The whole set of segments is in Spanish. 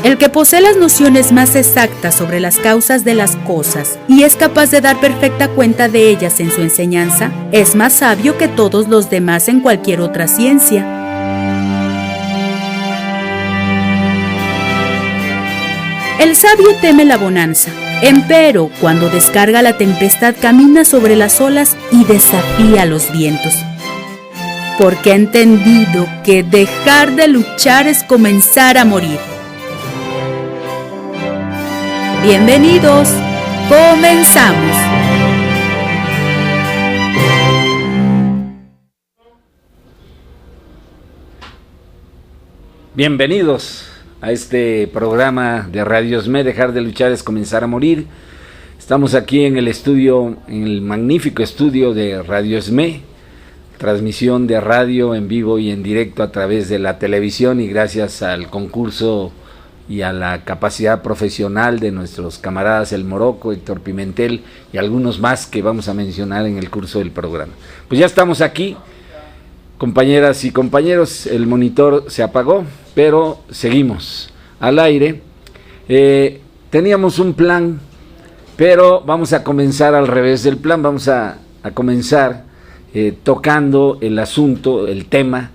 El que posee las nociones más exactas sobre las causas de las cosas y es capaz de dar perfecta cuenta de ellas en su enseñanza, es más sabio que todos los demás en cualquier otra ciencia. El sabio teme la bonanza, empero cuando descarga la tempestad camina sobre las olas y desafía los vientos. Porque ha entendido que dejar de luchar es comenzar a morir. Bienvenidos, comenzamos. Bienvenidos a este programa de Radio ESME, Dejar de luchar es comenzar a morir. Estamos aquí en el estudio, en el magnífico estudio de Radio ESME, transmisión de radio en vivo y en directo a través de la televisión, y gracias al concurso y a la capacidad profesional de nuestros camaradas El Morocco, Héctor Pimentel y algunos más que vamos a mencionar en el curso del programa. Pues ya estamos aquí, compañeras y compañeros. El monitor se apagó, pero seguimos al aire. Teníamos un plan, pero vamos a comenzar al revés del plan. Vamos a comenzar tocando el asunto, el tema,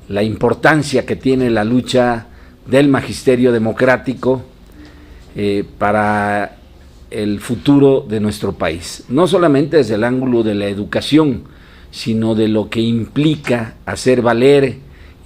la importancia que tiene la lucha del magisterio democrático para el futuro de nuestro país. No solamente desde el ángulo de la educación, sino de lo que implica hacer valer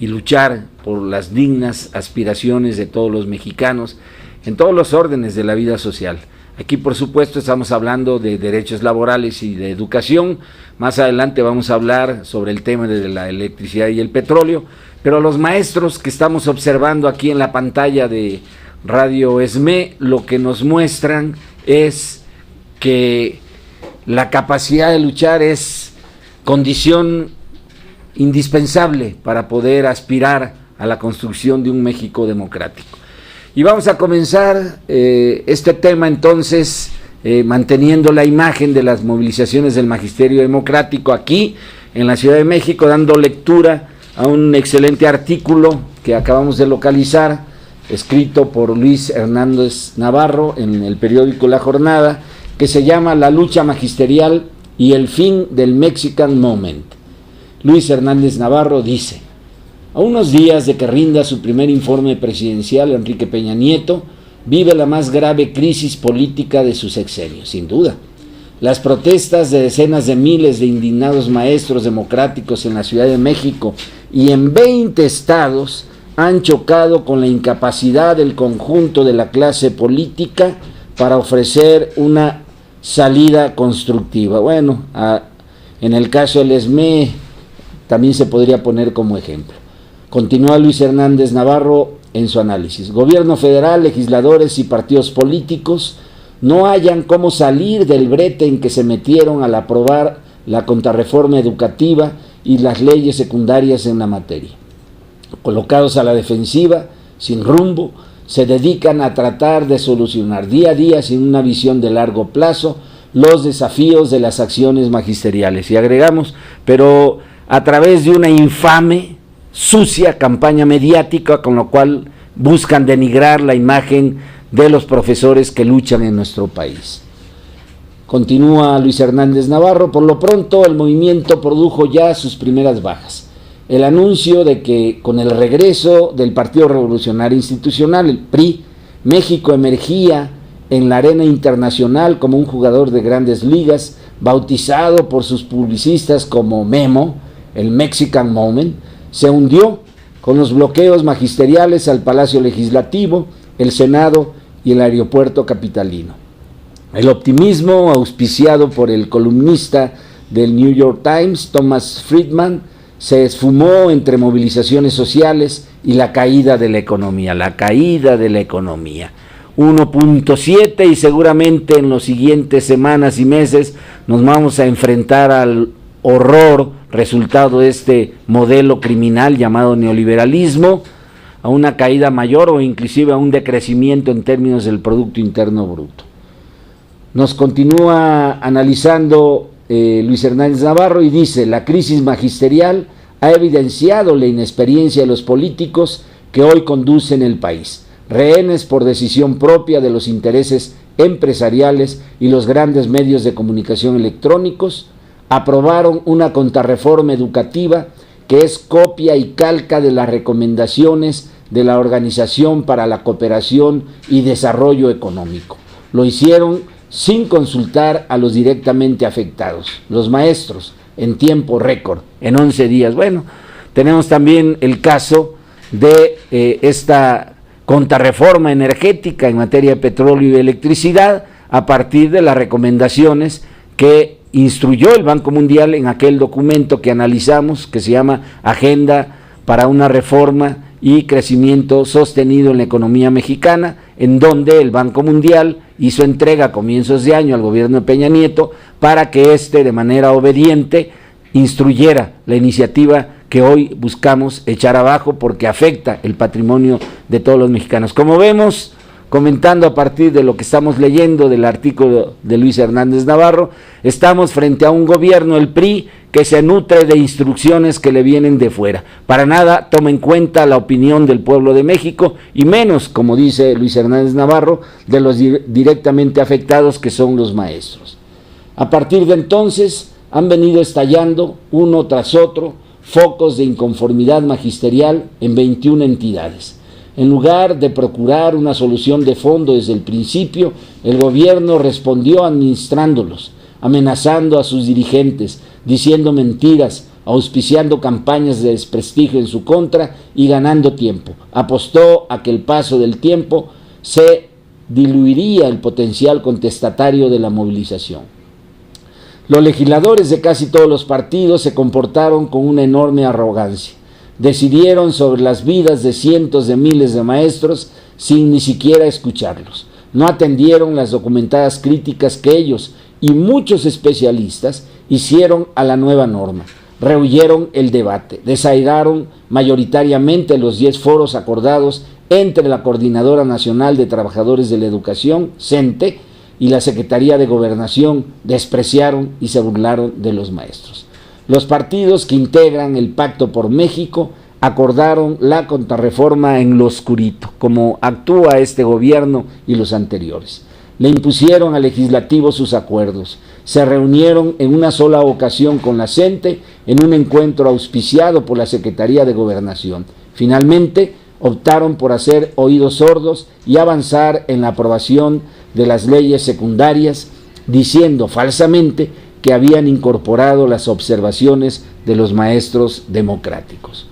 y luchar por las dignas aspiraciones de todos los mexicanos en todos los órdenes de la vida social. Aquí, por supuesto, estamos hablando de derechos laborales y de educación. Más adelante vamos a hablar sobre el tema de la electricidad y el petróleo, pero los maestros que estamos observando aquí en la pantalla de Radio ESME, lo que nos muestran es que la capacidad de luchar es condición indispensable para poder aspirar a la construcción de un México democrático. Y vamos a comenzar este tema entonces manteniendo la imagen de las movilizaciones del magisterio democrático aquí en la Ciudad de México, dando lectura a un excelente artículo que acabamos de localizar, escrito por Luis Hernández Navarro en el periódico La Jornada, que se llama La lucha magisterial y el fin del Mexican Moment. Luis Hernández Navarro dice: a unos días de que rinda su primer informe presidencial, Enrique Peña Nieto vive la más grave crisis política de su sexenio, sin duda. Las protestas de decenas de miles de indignados maestros democráticos en la Ciudad de México y en 20 estados han chocado con la incapacidad del conjunto de la clase política para ofrecer una salida constructiva. Bueno, en el caso del ESME también se podría poner como ejemplo. Continúa Luis Hernández Navarro en su análisis. Gobierno federal, legisladores y partidos políticos no hallan cómo salir del brete en que se metieron al aprobar la contrarreforma educativa y las leyes secundarias en la materia. Colocados a la defensiva, sin rumbo, se dedican a tratar de solucionar día a día, sin una visión de largo plazo, los desafíos de las acciones magisteriales. Y agregamos, pero a través de una infame, sucia campaña mediática, con lo cual buscan denigrar la imagen de los profesores que luchan en nuestro país. Continúa Luis Hernández Navarro: por lo pronto el movimiento produjo ya sus primeras bajas. El anuncio de que con el regreso del Partido Revolucionario Institucional, el PRI, México emergía en la arena internacional como un jugador de grandes ligas, bautizado por sus publicistas como Memo, el Mexican Moment, se hundió con los bloqueos magisteriales al Palacio Legislativo, el Senado y el aeropuerto capitalino. El optimismo, auspiciado por el columnista del New York Times, Thomas Friedman, se esfumó entre movilizaciones sociales y la caída de la economía. 1.7, y seguramente en las siguientes semanas y meses nos vamos a enfrentar al horror resultado de este modelo criminal llamado neoliberalismo, a una caída mayor o inclusive a un decrecimiento en términos del Producto Interno Bruto. Nos continúa analizando Luis Hernández Navarro y dice: la crisis magisterial ha evidenciado la inexperiencia de los políticos que hoy conducen el país. rehenes por decisión propia de los intereses empresariales y los grandes medios de comunicación electrónicos, aprobaron una contrarreforma educativa que es copia y calca de las recomendaciones de la Organización para la Cooperación y Desarrollo Económico. Lo hicieron sin consultar a los directamente afectados, los maestros, en tiempo récord, en 11 días. Bueno, tenemos también el caso de esta contrarreforma energética en materia de petróleo y electricidad a partir de las recomendaciones que instruyó el Banco Mundial en aquel documento que analizamos, que se llama Agenda para una Reforma y Crecimiento Sostenido en la Economía Mexicana, en donde el Banco Mundial hizo entrega a comienzos de año al gobierno de Peña Nieto para que éste, de manera obediente, instruyera la iniciativa que hoy buscamos echar abajo porque afecta el patrimonio de todos los mexicanos. Como vemos, comentando a partir de lo que estamos leyendo del artículo de Luis Hernández Navarro, estamos frente a un gobierno, el PRI, que se nutre de instrucciones que le vienen de fuera. Para nada toma en cuenta la opinión del pueblo de México y menos, como dice Luis Hernández Navarro, de los directamente afectados, que son los maestros. A partir de entonces han venido estallando uno tras otro focos de inconformidad magisterial en 21 entidades. En lugar de procurar una solución de fondo desde el principio, el gobierno respondió administrándolos, amenazando a sus dirigentes, diciendo mentiras, auspiciando campañas de desprestigio en su contra y ganando tiempo. Apostó a que el paso del tiempo se diluiría el potencial contestatario de la movilización. Los legisladores de casi todos los partidos se comportaron con una enorme arrogancia. Decidieron sobre las vidas de cientos de miles de maestros sin ni siquiera escucharlos. No atendieron las documentadas críticas que ellos y muchos especialistas hicieron a la nueva norma. Rehuyeron el debate, desairaron mayoritariamente los 10 foros acordados entre la Coordinadora Nacional de Trabajadores de la Educación, CENTE, y la Secretaría de Gobernación, despreciaron y se burlaron de los maestros. Los partidos que integran el Pacto por México acordaron la contrarreforma en lo oscurito, como actúa este gobierno y los anteriores. Le impusieron al legislativo sus acuerdos. Se reunieron en una sola ocasión con la CENTE en un encuentro auspiciado por la Secretaría de Gobernación. Finalmente, optaron por hacer oídos sordos y avanzar en la aprobación de las leyes secundarias, diciendo falsamente que habían incorporado las observaciones de los maestros democráticos.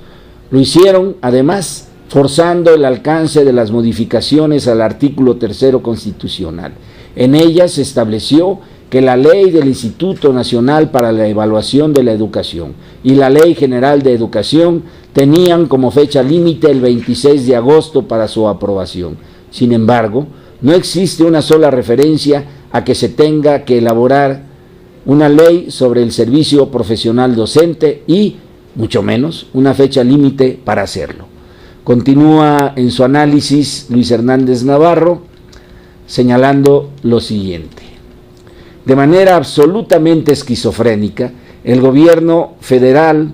Lo hicieron, además, forzando el alcance de las modificaciones al artículo 3 constitucional. En ellas se estableció que la ley del Instituto Nacional para la Evaluación de la Educación y la Ley General de Educación tenían como fecha límite el 26 de agosto para su aprobación. Sin embargo, no existe una sola referencia a que se tenga que elaborar una ley sobre el servicio profesional docente y, mucho menos, una fecha límite para hacerlo. Continúa en su análisis Luis Hernández Navarro señalando lo siguiente. De manera absolutamente esquizofrénica, el gobierno federal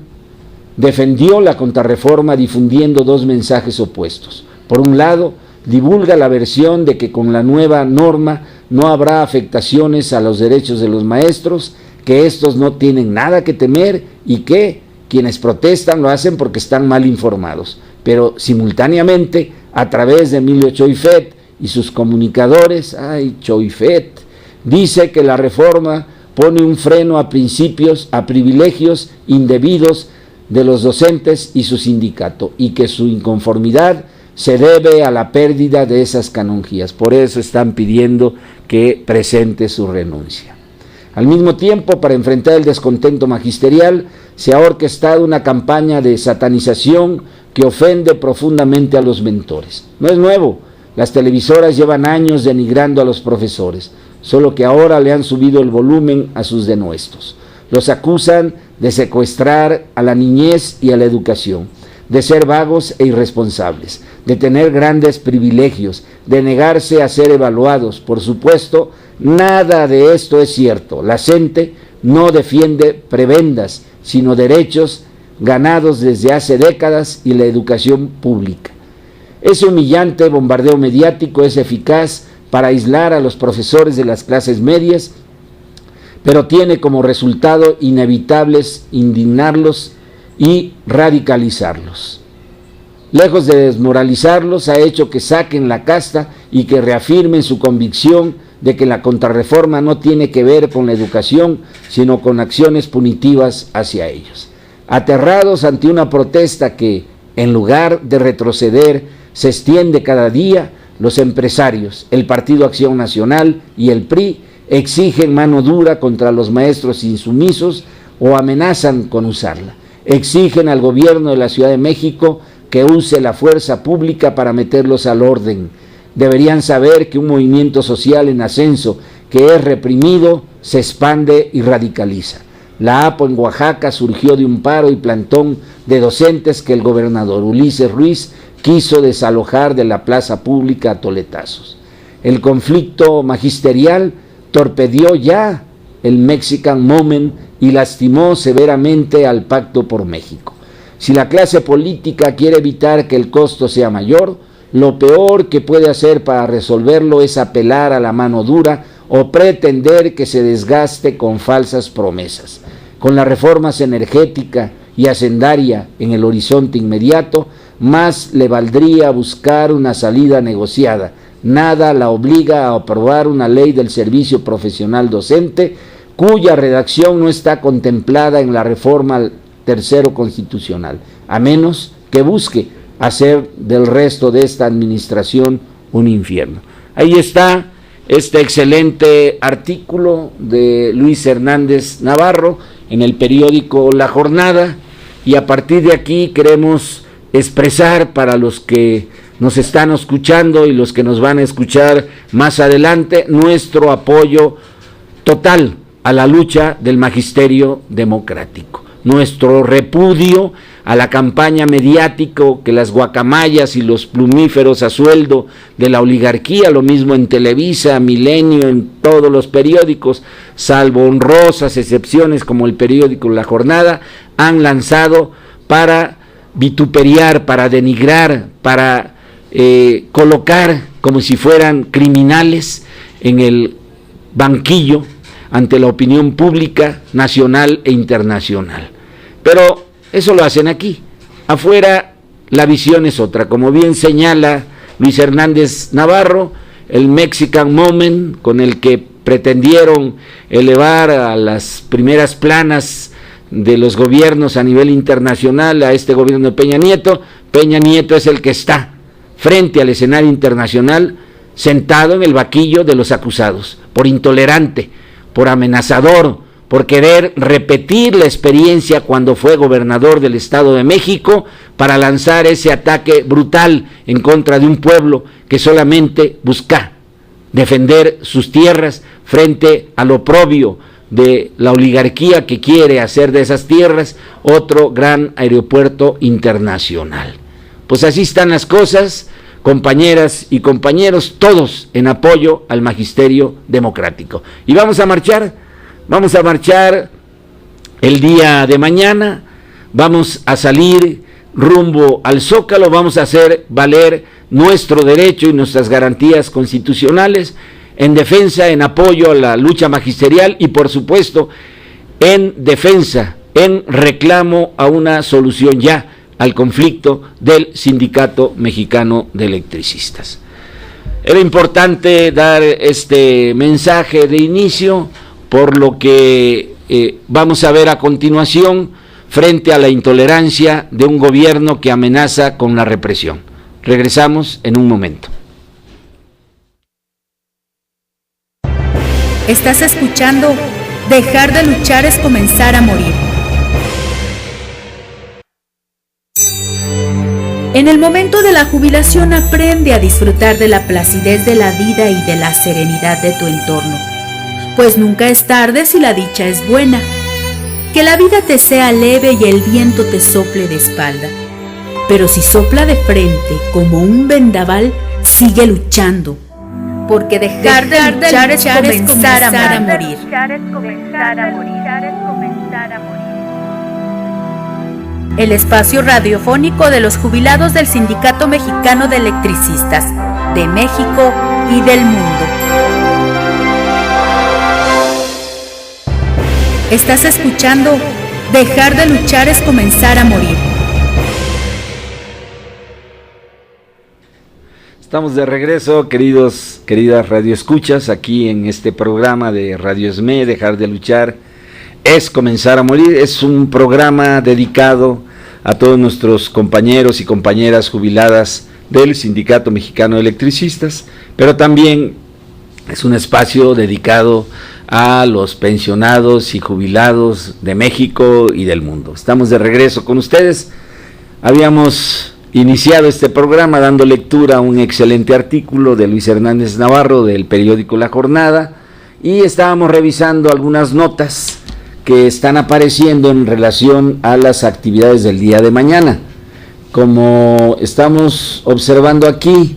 defendió la contrarreforma difundiendo dos mensajes opuestos. Por un lado, divulga la versión de que con la nueva norma no habrá afectaciones a los derechos de los maestros, que estos no tienen nada que temer y que quienes protestan lo hacen porque están mal informados. Pero simultáneamente, a través de Emilio Choyfet y sus comunicadores, Choyfet, dice que la reforma pone un freno a privilegios indebidos de los docentes y su sindicato, y que su inconformidad se debe a la pérdida de esas canonjías. Por eso están pidiendo que presente su renuncia. Al mismo tiempo, para enfrentar el descontento magisterial, se ha orquestado una campaña de satanización que ofende profundamente a los mentores. No es nuevo, las televisoras llevan años denigrando a los profesores, solo que ahora le han subido el volumen a sus denuestos. Los acusan de secuestrar a la niñez y a la educación, de ser vagos e irresponsables, de tener grandes privilegios, de negarse a ser evaluados. Por supuesto, nada de esto es cierto. La CENTE no defiende prebendas, sino derechos ganados desde hace décadas y la educación pública. Ese humillante bombardeo mediático es eficaz para aislar a los profesores de las clases medias, pero tiene como resultado inevitables indignarlos y radicalizarlos. Lejos de desmoralizarlos, ha hecho que saquen la casta y que reafirmen su convicción de que la contrarreforma no tiene que ver con la educación, sino con acciones punitivas hacia ellos. Aterrados ante una protesta que, en lugar de retroceder, se extiende cada día, los empresarios, el Partido Acción Nacional y el PRI exigen mano dura contra los maestros insumisos o amenazan con usarla. Exigen al gobierno de la Ciudad de México que use la fuerza pública para meterlos al orden. Deberían saber que un movimiento social en ascenso que es reprimido se expande y radicaliza. La APO en Oaxaca surgió de un paro y plantón de docentes que el gobernador Ulises Ruiz quiso desalojar de la plaza pública a toletazos. El conflicto magisterial torpedió ya el Mexican Moment y lastimó severamente al Pacto por México. Si la clase política quiere evitar que el costo sea mayor, lo peor que puede hacer para resolverlo es apelar a la mano dura o pretender que se desgaste con falsas promesas. Con las reformas energética y hacendaria en el horizonte inmediato, más le valdría buscar una salida negociada. Nada la obliga a aprobar una ley del servicio profesional docente, cuya redacción no está contemplada en la reforma tercero constitucional, a menos que busque hacer del resto de esta administración un infierno. Ahí está este excelente artículo de Luis Hernández Navarro en el periódico La Jornada, y a partir de aquí queremos expresar para los que nos están escuchando y los que nos van a escuchar más adelante nuestro apoyo total a la lucha del magisterio democrático, nuestro repudio a la campaña mediática que las guacamayas y los plumíferos a sueldo de la oligarquía, lo mismo en Televisa, Milenio, en todos los periódicos, salvo honrosas excepciones como el periódico La Jornada, han lanzado para vituperiar, para denigrar, para colocar como si fueran criminales en el banquillo ante la opinión pública nacional e internacional. Pero eso lo hacen aquí. Afuera la visión es otra. Como bien señala Luis Hernández Navarro, el Mexican Moment, con el que pretendieron elevar a las primeras planas de los gobiernos a nivel internacional a este gobierno de Peña Nieto es el que está frente al escenario internacional, sentado en el banquillo de los acusados, por intolerante, por amenazador, por querer repetir la experiencia cuando fue gobernador del Estado de México para lanzar ese ataque brutal en contra de un pueblo que solamente busca defender sus tierras frente al oprobio de la oligarquía que quiere hacer de esas tierras otro gran aeropuerto internacional. Pues así están las cosas, compañeras y compañeros, todos en apoyo al magisterio democrático. Y vamos a marchar el día de mañana, vamos a salir rumbo al Zócalo, vamos a hacer valer nuestro derecho y nuestras garantías constitucionales en defensa, en apoyo a la lucha magisterial y por supuesto en defensa, en reclamo a una solución ya al conflicto del Sindicato Mexicano de Electricistas. Era importante dar este mensaje de inicio por lo que vamos a ver a continuación frente a la intolerancia de un gobierno que amenaza con la represión. Regresamos en un momento. Estás escuchando Dejar de luchar es comenzar a morir. En el momento de la jubilación aprende a disfrutar de la placidez de la vida y de la serenidad de tu entorno, pues nunca es tarde si la dicha es buena. Que la vida te sea leve y el viento te sople de espalda, pero si sopla de frente como un vendaval, sigue luchando, porque dejar de luchar es comenzar a morir. el espacio radiofónico de los jubilados del Sindicato Mexicano de Electricistas, de México y del mundo. Estás escuchando Dejar de luchar es comenzar a morir. Estamos de regreso, queridas radioescuchas, aquí en este programa de Radio ESME, Dejar de luchar es comenzar a morir. Es un programa dedicado a todos nuestros compañeros y compañeras jubiladas del Sindicato Mexicano de Electricistas, pero también es un espacio dedicado a los pensionados y jubilados de México y del mundo. Estamos de regreso con ustedes. Habíamos iniciado este programa dando lectura a un excelente artículo de Luis Hernández Navarro del periódico La Jornada, y estábamos revisando algunas notas que están apareciendo en relación a las actividades del día de mañana. Como estamos observando aquí,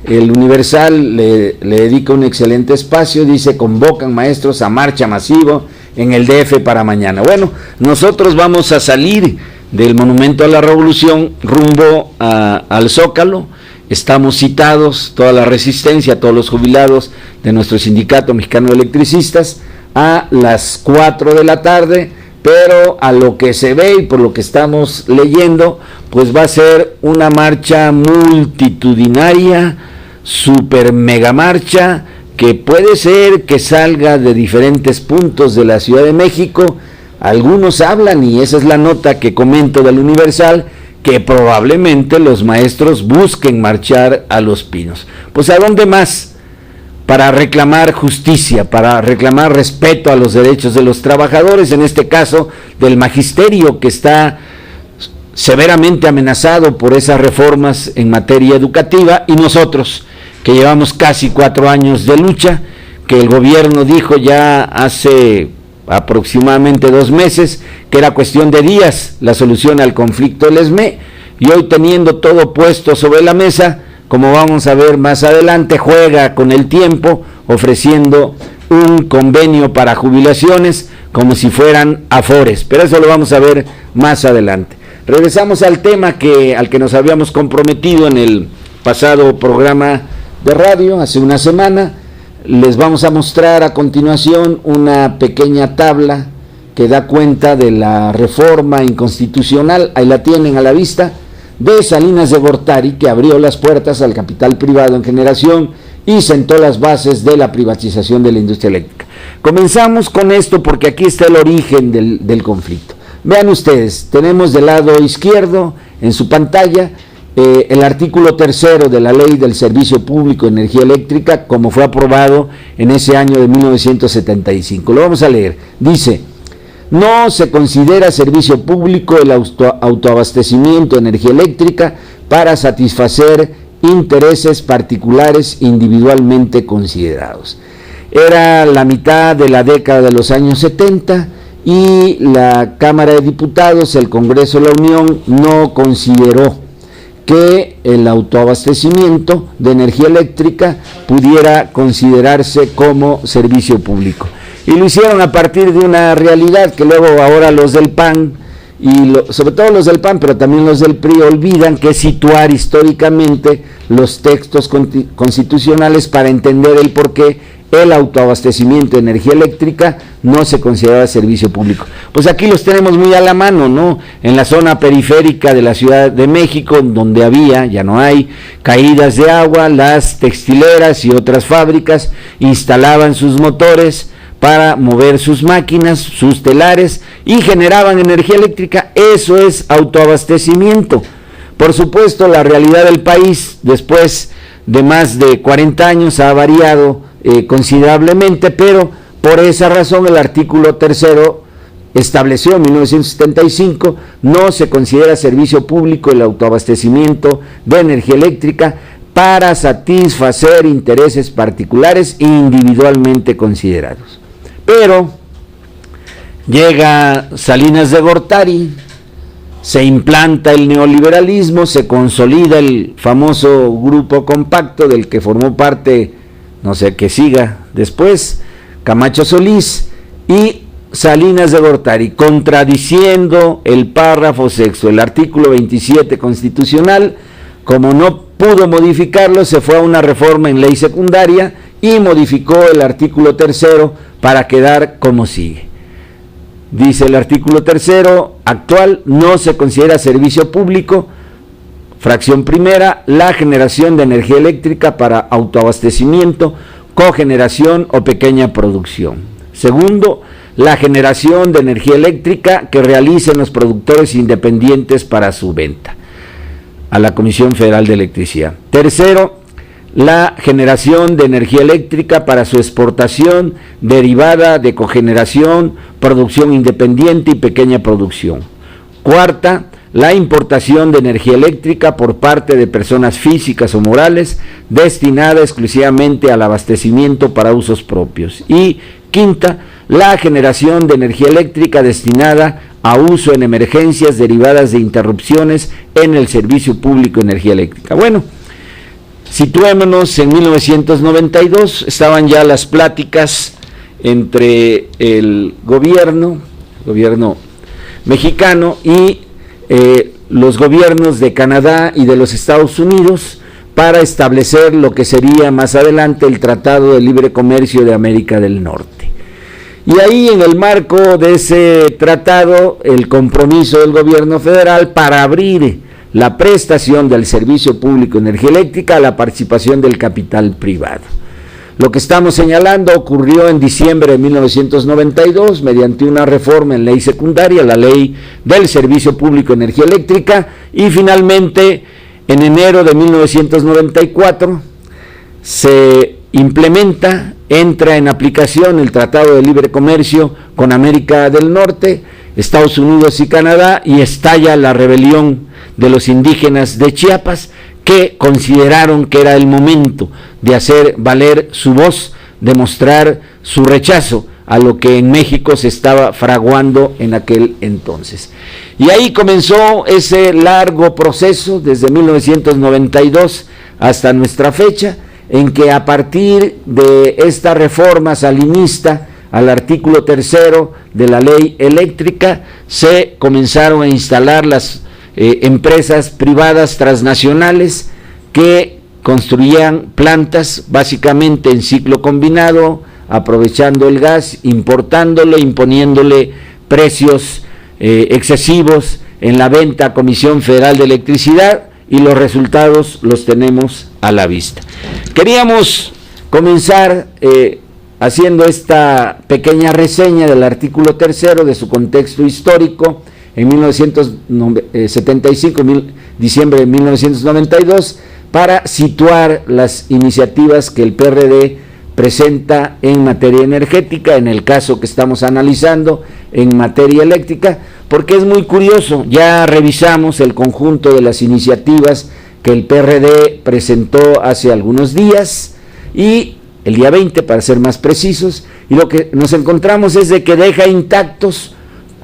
el Universal le dedica un excelente espacio, dice: convocan maestros a marcha masiva en el DF para mañana. Bueno, nosotros vamos a salir del Monumento a la Revolución rumbo al Zócalo. Estamos citados, toda la resistencia, todos los jubilados de nuestro Sindicato Mexicano de Electricistas, a las 4 de la tarde, pero a lo que se ve y por lo que estamos leyendo, pues va a ser una marcha multitudinaria, super mega marcha, que puede ser que salga de diferentes puntos de la Ciudad de México. Algunos hablan, y esa es la nota que comento del Universal, que probablemente los maestros busquen marchar a Los Pinos. Pues ¿a dónde más? Para reclamar justicia, para reclamar respeto a los derechos de los trabajadores, en este caso del magisterio, que está severamente amenazado por esas reformas en materia educativa, y nosotros, que llevamos casi 4 años de lucha, que el gobierno dijo ya hace aproximadamente 2 meses que era cuestión de días la solución al conflicto del ESME, y hoy, teniendo todo puesto sobre la mesa, como vamos a ver más adelante, juega con el tiempo ofreciendo un convenio para jubilaciones como si fueran afores, pero eso lo vamos a ver más adelante. Regresamos al tema al que nos habíamos comprometido en el pasado programa de radio hace una semana. Les vamos a mostrar a continuación una pequeña tabla que da cuenta de la reforma inconstitucional, ahí la tienen a la vista, de Salinas de Gortari, que abrió las puertas al capital privado en generación y sentó las bases de la privatización de la industria eléctrica. Comenzamos con esto porque aquí está el origen del conflicto. Vean ustedes, tenemos del lado izquierdo en su pantalla el artículo 3 de la Ley del Servicio Público de Energía Eléctrica, como fue aprobado en ese año de 1975. Lo vamos a leer. Dice: no se considera servicio público el autoabastecimiento de energía eléctrica para satisfacer intereses particulares individualmente considerados. Era la mitad de la década de los años 70 y la Cámara de Diputados, el Congreso de la Unión, no consideró que el autoabastecimiento de energía eléctrica pudiera considerarse como servicio público. Y lo hicieron a partir de una realidad que luego ahora los del PAN, sobre todo los del PAN, pero también los del PRI, olvidan, que es situar históricamente los textos constitucionales para entender el por qué el autoabastecimiento de energía eléctrica no se consideraba servicio público. Pues aquí los tenemos muy a la mano, ¿no? En la zona periférica de la Ciudad de México, donde había, ya no hay, caídas de agua, las textileras y otras fábricas instalaban sus motores para mover sus máquinas, sus telares, y generaban energía eléctrica. Eso es autoabastecimiento. Por supuesto, la realidad del país, después de más de 40 años, ha variado considerablemente, pero por esa razón el artículo 3 estableció en 1975: no se considera servicio público el autoabastecimiento de energía eléctrica para satisfacer intereses particulares individualmente considerados. Pero llega Salinas de Gortari, se implanta el neoliberalismo, se consolida el famoso grupo compacto del que formó parte, no sé qué siga después, Camacho Solís, y Salinas de Gortari, contradiciendo el párrafo sexto, el artículo 27 constitucional, como no pudo modificarlo, se fue a una reforma en ley secundaria y modificó el artículo tercero para quedar como sigue. Dice el artículo tercero actual: no se considera servicio público, fracción primera, la generación de energía eléctrica para autoabastecimiento, cogeneración o pequeña producción. Segundo, la generación de energía eléctrica que realicen los productores independientes para su venta a la Comisión Federal de Electricidad. Tercero, la generación de energía eléctrica para su exportación derivada de cogeneración, producción independiente y pequeña producción. Cuarta, la importación de energía eléctrica por parte de personas físicas o morales destinada exclusivamente al abastecimiento para usos propios. Y quinta, la generación de energía eléctrica destinada a uso en emergencias derivadas de interrupciones en el servicio público de energía eléctrica. Bueno, situémonos en 1992, estaban ya las pláticas entre el gobierno mexicano y los gobiernos de Canadá y de los Estados Unidos para establecer lo que sería más adelante el Tratado de Libre Comercio de América del Norte. Y ahí, en el marco de ese tratado, el compromiso del gobierno federal para abrir la prestación del servicio público de energía eléctrica a la participación del capital privado. Lo que estamos señalando ocurrió en diciembre de 1992 mediante una reforma en ley secundaria, la Ley del Servicio Público de Energía Eléctrica, y finalmente en enero de 1994 se implementa, entra en aplicación el Tratado de Libre Comercio con América del Norte, Estados Unidos y Canadá, y estalla la rebelión de los indígenas de Chiapas, que consideraron que era el momento de hacer valer su voz, de mostrar su rechazo a lo que en México se estaba fraguando en aquel entonces. Y ahí comenzó ese largo proceso desde 1992 hasta nuestra fecha, en que a partir de esta reforma salinista al artículo tercero de la ley eléctrica se comenzaron a instalar las empresas privadas transnacionales que construían plantas básicamente en ciclo combinado, aprovechando el gas, importándolo, imponiéndole precios excesivos en la venta a Comisión Federal de Electricidad, y los resultados los tenemos a la vista. Queríamos comenzar haciendo esta pequeña reseña del artículo tercero, de su contexto histórico. En 1975, diciembre de 1992, para situar las iniciativas que el PRD presenta en materia energética, en el caso que estamos analizando en materia eléctrica, porque es muy curioso. Ya revisamos el conjunto de las iniciativas que el PRD presentó hace algunos días, y el día 20 para ser más precisos, y lo que nos encontramos es de que deja intactos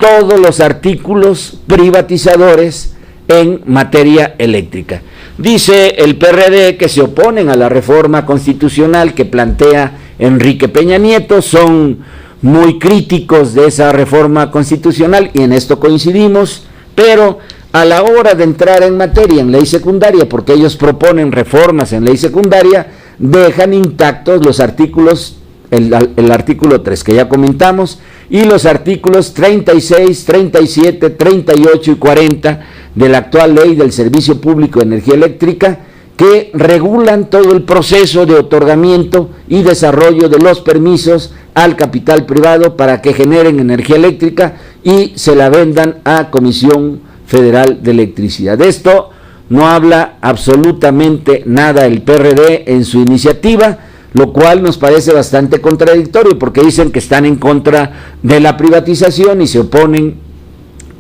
todos los artículos privatizadores en materia eléctrica. Dice el PRD que se oponen a la reforma constitucional que plantea Enrique Peña Nieto, son muy críticos de esa reforma constitucional, y en esto coincidimos, pero a la hora de entrar en materia en ley secundaria, porque ellos proponen reformas en ley secundaria, dejan intactos los artículos, el artículo 3 que ya comentamos, y los artículos 36, 37, 38 y 40 de la actual Ley del Servicio Público de Energía Eléctrica, que regulan todo el proceso de otorgamiento y desarrollo de los permisos al capital privado para que generen energía eléctrica y se la vendan a Comisión Federal de Electricidad. De esto no habla absolutamente nada el PRD en su iniciativa, lo cual nos parece bastante contradictorio, porque dicen que están en contra de la privatización y se oponen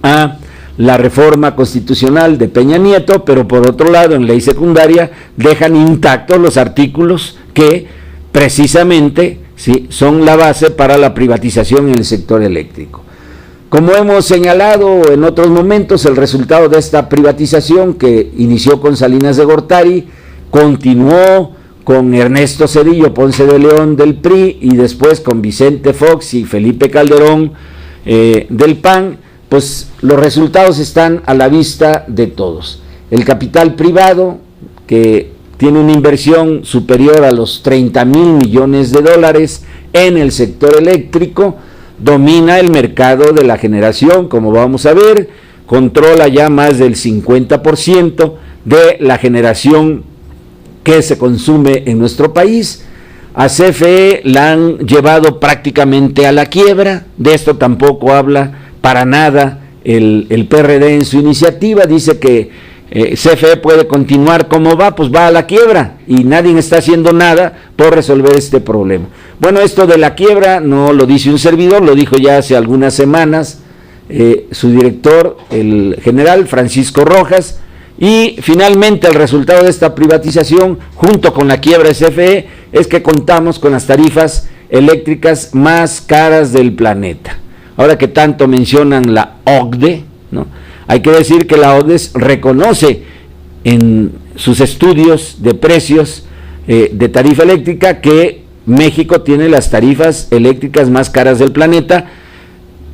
a la reforma constitucional de Peña Nieto, pero por otro lado en ley secundaria dejan intactos los artículos que precisamente son la base para la privatización en el sector eléctrico. Como hemos señalado en otros momentos, el resultado de esta privatización, que inició con Salinas de Gortari, continuó con Ernesto Zedillo Ponce de León del PRI y después con Vicente Fox y Felipe Calderón del PAN, pues los resultados están a la vista de todos. El capital privado, que tiene una inversión superior a los 30,000 millones de dólares en el sector eléctrico, domina el mercado de la generación, como vamos a ver, controla ya más del 50% de la generación que se consume en nuestro país. A CFE la han llevado prácticamente a la quiebra. De esto tampoco habla para nada el PRD en su iniciativa. Dice que CFE puede continuar como va, pues va a la quiebra y nadie está haciendo nada por resolver este problema. Bueno, esto de la quiebra no lo dice un servidor, lo dijo ya hace algunas semanas su director, el general Francisco Rojas, y finalmente el resultado de esta privatización, junto con la quiebra de CFE, es que contamos con las tarifas eléctricas más caras del planeta. Ahora que tanto mencionan la OCDE, ¿no? Hay que decir que la OCDE reconoce en sus estudios de precios de tarifa eléctrica que México tiene las tarifas eléctricas más caras del planeta,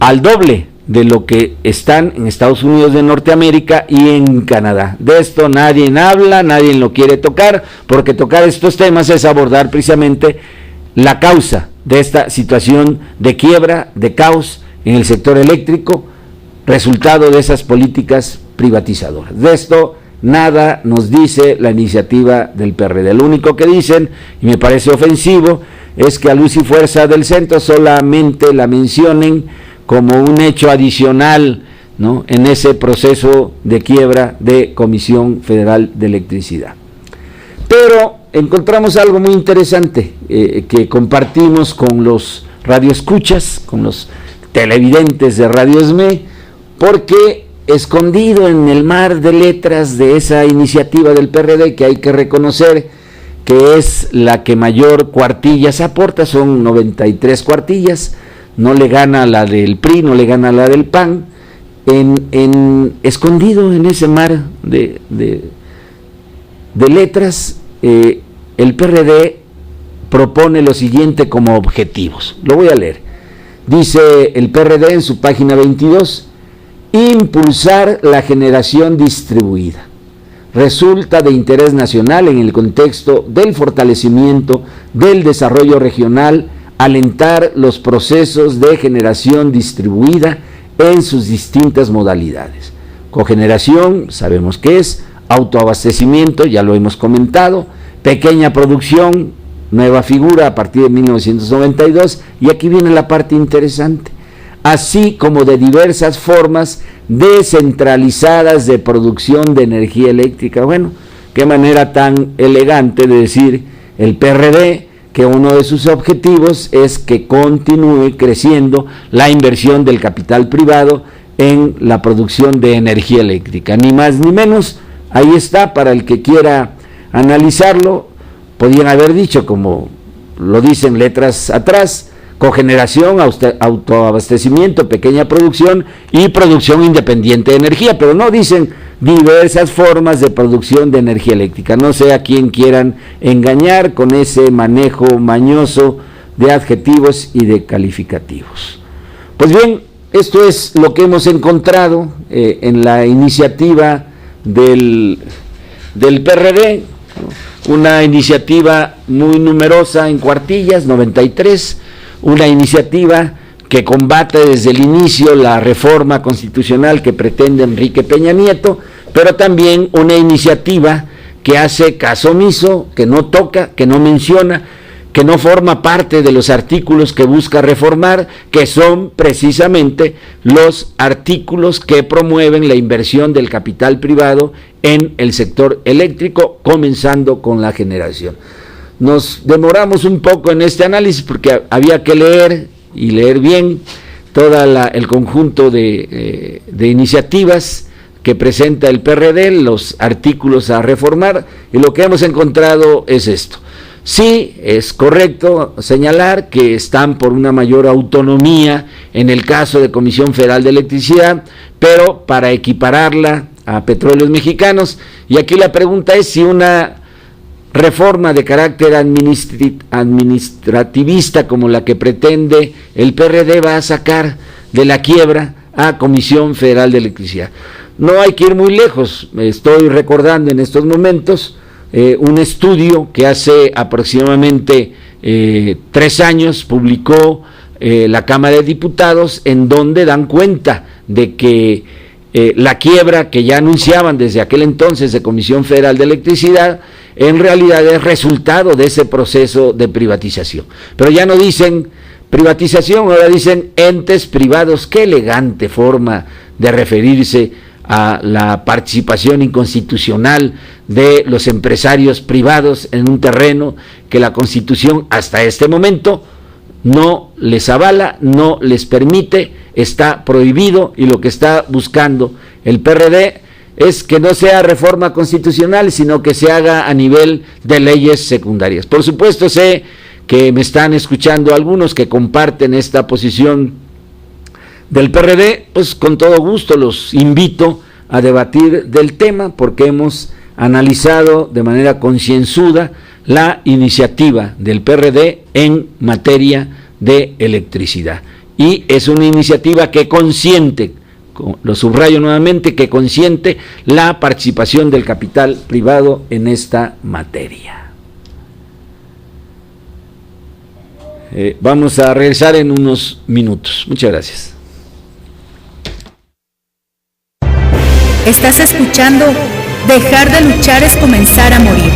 al doble de lo que están en Estados Unidos de Norteamérica y en Canadá. De esto nadie habla, nadie lo quiere tocar, porque tocar estos temas es abordar precisamente la causa de esta situación de quiebra, de caos en el sector eléctrico, resultado de esas políticas privatizadoras. De esto nada nos dice la iniciativa del PRD. Lo único que dicen, y me parece ofensivo, es que a Luz y Fuerza del Centro solamente la mencionen como un hecho adicional, ¿no?, en ese proceso de quiebra de Comisión Federal de Electricidad. Pero encontramos algo muy interesante que compartimos con los radioescuchas, con los televidentes de Radio ESME, porque escondido en el mar de letras de esa iniciativa del PRD, que hay que reconocer que es la que mayor cuartillas aporta, son 93 cuartillas, no le gana la del PRI, no le gana la del PAN, escondido en ese mar de letras, el PRD propone lo siguiente como objetivos. Lo voy a leer. Dice el PRD en su página 22, impulsar la generación distribuida. Resulta de interés nacional en el contexto del fortalecimiento del desarrollo regional, alentar los procesos de generación distribuida en sus distintas modalidades. Cogeneración, sabemos qué es, autoabastecimiento, ya lo hemos comentado, pequeña producción, nueva figura a partir de 1992, y aquí viene la parte interesante, así como de diversas formas descentralizadas de producción de energía eléctrica. Bueno, qué manera tan elegante de decir el PRD que uno de sus objetivos es que continúe creciendo la inversión del capital privado en la producción de energía eléctrica. Ni más ni menos, ahí está, para el que quiera analizarlo. Podían haber dicho, como lo dicen letras atrás, cogeneración, autoabastecimiento, pequeña producción y producción independiente de energía, pero no dicen diversas formas de producción de energía eléctrica. No sé a quién quieran engañar con ese manejo mañoso de adjetivos y de calificativos. Pues bien, esto es lo que hemos encontrado en la iniciativa del PRD, una iniciativa muy numerosa en cuartillas, 93, una iniciativa que combate desde el inicio la reforma constitucional que pretende Enrique Peña Nieto, pero también una iniciativa que hace caso omiso, que no toca, que no menciona, que no forma parte de los artículos que busca reformar, que son precisamente los artículos que promueven la inversión del capital privado en el sector eléctrico, comenzando con la generación. Nos demoramos un poco en este análisis porque había que leer y leer bien todo el conjunto de iniciativas que presenta el PRD, los artículos a reformar, y lo que hemos encontrado es esto. Sí, es correcto señalar que están por una mayor autonomía en el caso de Comisión Federal de Electricidad, pero para equipararla a Petróleos Mexicanos, y aquí la pregunta es si una reforma de carácter administrativista como la que pretende el PRD va a sacar de la quiebra a Comisión Federal de Electricidad. No hay que ir muy lejos, estoy recordando en estos momentos un estudio que hace aproximadamente 3 años publicó la Cámara de Diputados, en donde dan cuenta de que la quiebra que ya anunciaban desde aquel entonces de Comisión Federal de Electricidad, en realidad es resultado de ese proceso de privatización. Pero ya no dicen privatización, ahora dicen entes privados. Qué elegante forma de referirse a la participación inconstitucional de los empresarios privados en un terreno que la Constitución hasta este momento no les avala, no les permite, está prohibido, y lo que está buscando el PRD es que no sea reforma constitucional, sino que se haga a nivel de leyes secundarias. Por supuesto, sé que me están escuchando algunos que comparten esta posición del PRD, pues con todo gusto los invito a debatir del tema, porque hemos analizado de manera concienzuda la iniciativa del PRD en materia de electricidad. Y es una iniciativa que consiente, lo subrayo nuevamente, que consiente la participación del capital privado en esta materia. Vamos a regresar en unos minutos. Muchas gracias. Estás escuchando Dejar de luchar es comenzar a morir.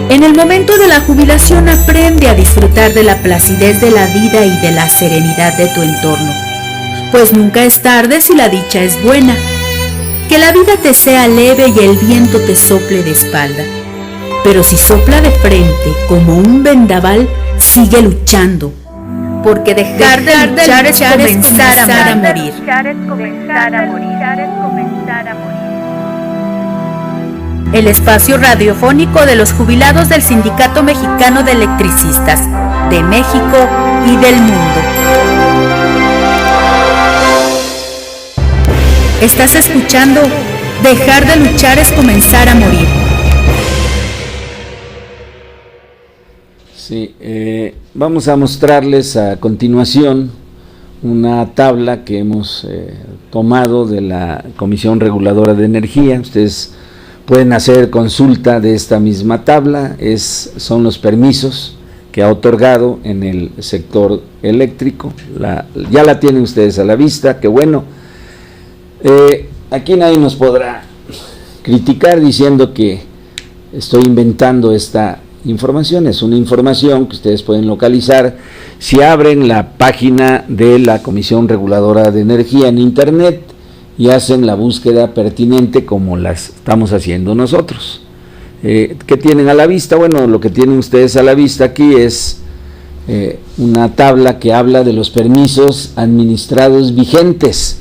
En el momento de la jubilación aprende a disfrutar de la placidez de la vida y de la serenidad de tu entorno, pues nunca es tarde si la dicha es buena. Que la vida te sea leve y el viento te sople de espalda, pero si sopla de frente como un vendaval, sigue luchando, porque dejar de luchar es comenzar a morir. El espacio radiofónico de los jubilados del Sindicato Mexicano de Electricistas, de México y del mundo. Estás escuchando Dejar de luchar es comenzar a morir. Sí, vamos a mostrarles a continuación una tabla que hemos tomado de la Comisión Reguladora de Energía. Ustedes pueden hacer consulta de esta misma tabla. Son los permisos que ha otorgado en el sector eléctrico. Ya la tienen ustedes a la vista, qué bueno. Aquí nadie nos podrá criticar diciendo que estoy inventando esta información. Es una información que ustedes pueden localizar si abren la página de la Comisión Reguladora de Energía en internet y hacen la búsqueda pertinente como las estamos haciendo nosotros. ¿Qué tienen a la vista? Bueno, lo que tienen ustedes a la vista aquí es una tabla que habla de los permisos administrados vigentes,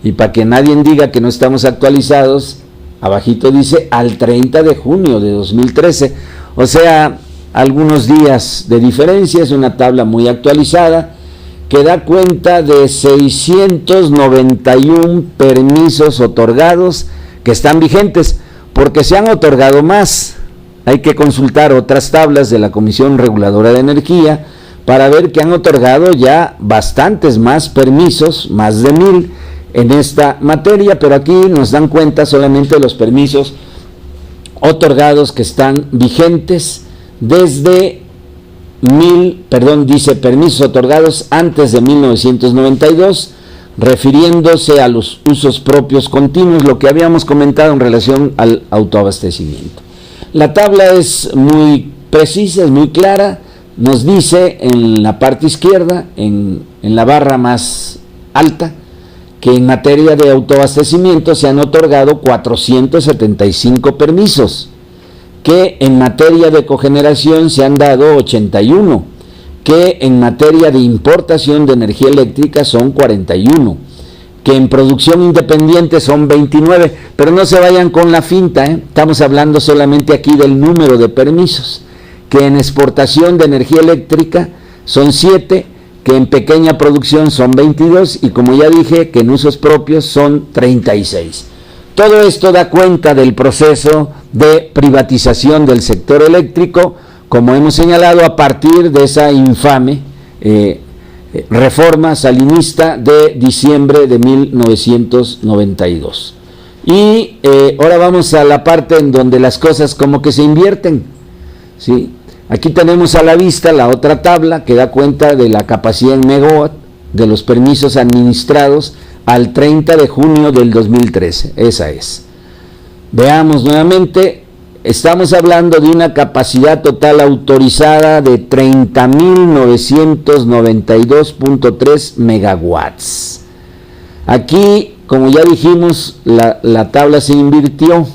y para que nadie diga que no estamos actualizados, abajito dice al 30 de junio de 2013, o sea, algunos días de diferencia. Es una tabla muy actualizada que da cuenta de 691 permisos otorgados que están vigentes, porque se han otorgado más. Hay que consultar otras tablas de la Comisión Reguladora de Energía para ver que han otorgado ya bastantes más permisos, más de 1000 en esta materia, pero aquí nos dan cuenta solamente de los permisos otorgados que están vigentes desde dice permisos otorgados antes de 1992, refiriéndose a los usos propios continuos, lo que habíamos comentado en relación al autoabastecimiento. La tabla es muy precisa, es muy clara. Nos dice en la parte izquierda, en la barra más alta, que en materia de autoabastecimiento se han otorgado 475 permisos, que en materia de cogeneración se han dado 81, que en materia de importación de energía eléctrica son 41, que en producción independiente son 29, pero no se vayan con la finta, estamos hablando solamente aquí del número de permisos, que en exportación de energía eléctrica son 7, que en pequeña producción son 22 y, como ya dije, que en usos propios son 36. Todo esto da cuenta del proceso de privatización del sector eléctrico como hemos señalado, a partir de esa infame reforma salinista de diciembre de 1992. Y ahora vamos a la parte en donde las cosas como que se invierten, ¿sí? Aquí tenemos a la vista la otra tabla que da cuenta de la capacidad en megawatt de los permisos administrados al 30 de junio del 2013. Esa es. Veamos nuevamente, estamos hablando de una capacidad total autorizada de 30.992.3 megawatts. Aquí, como ya dijimos, la tabla se invirtió.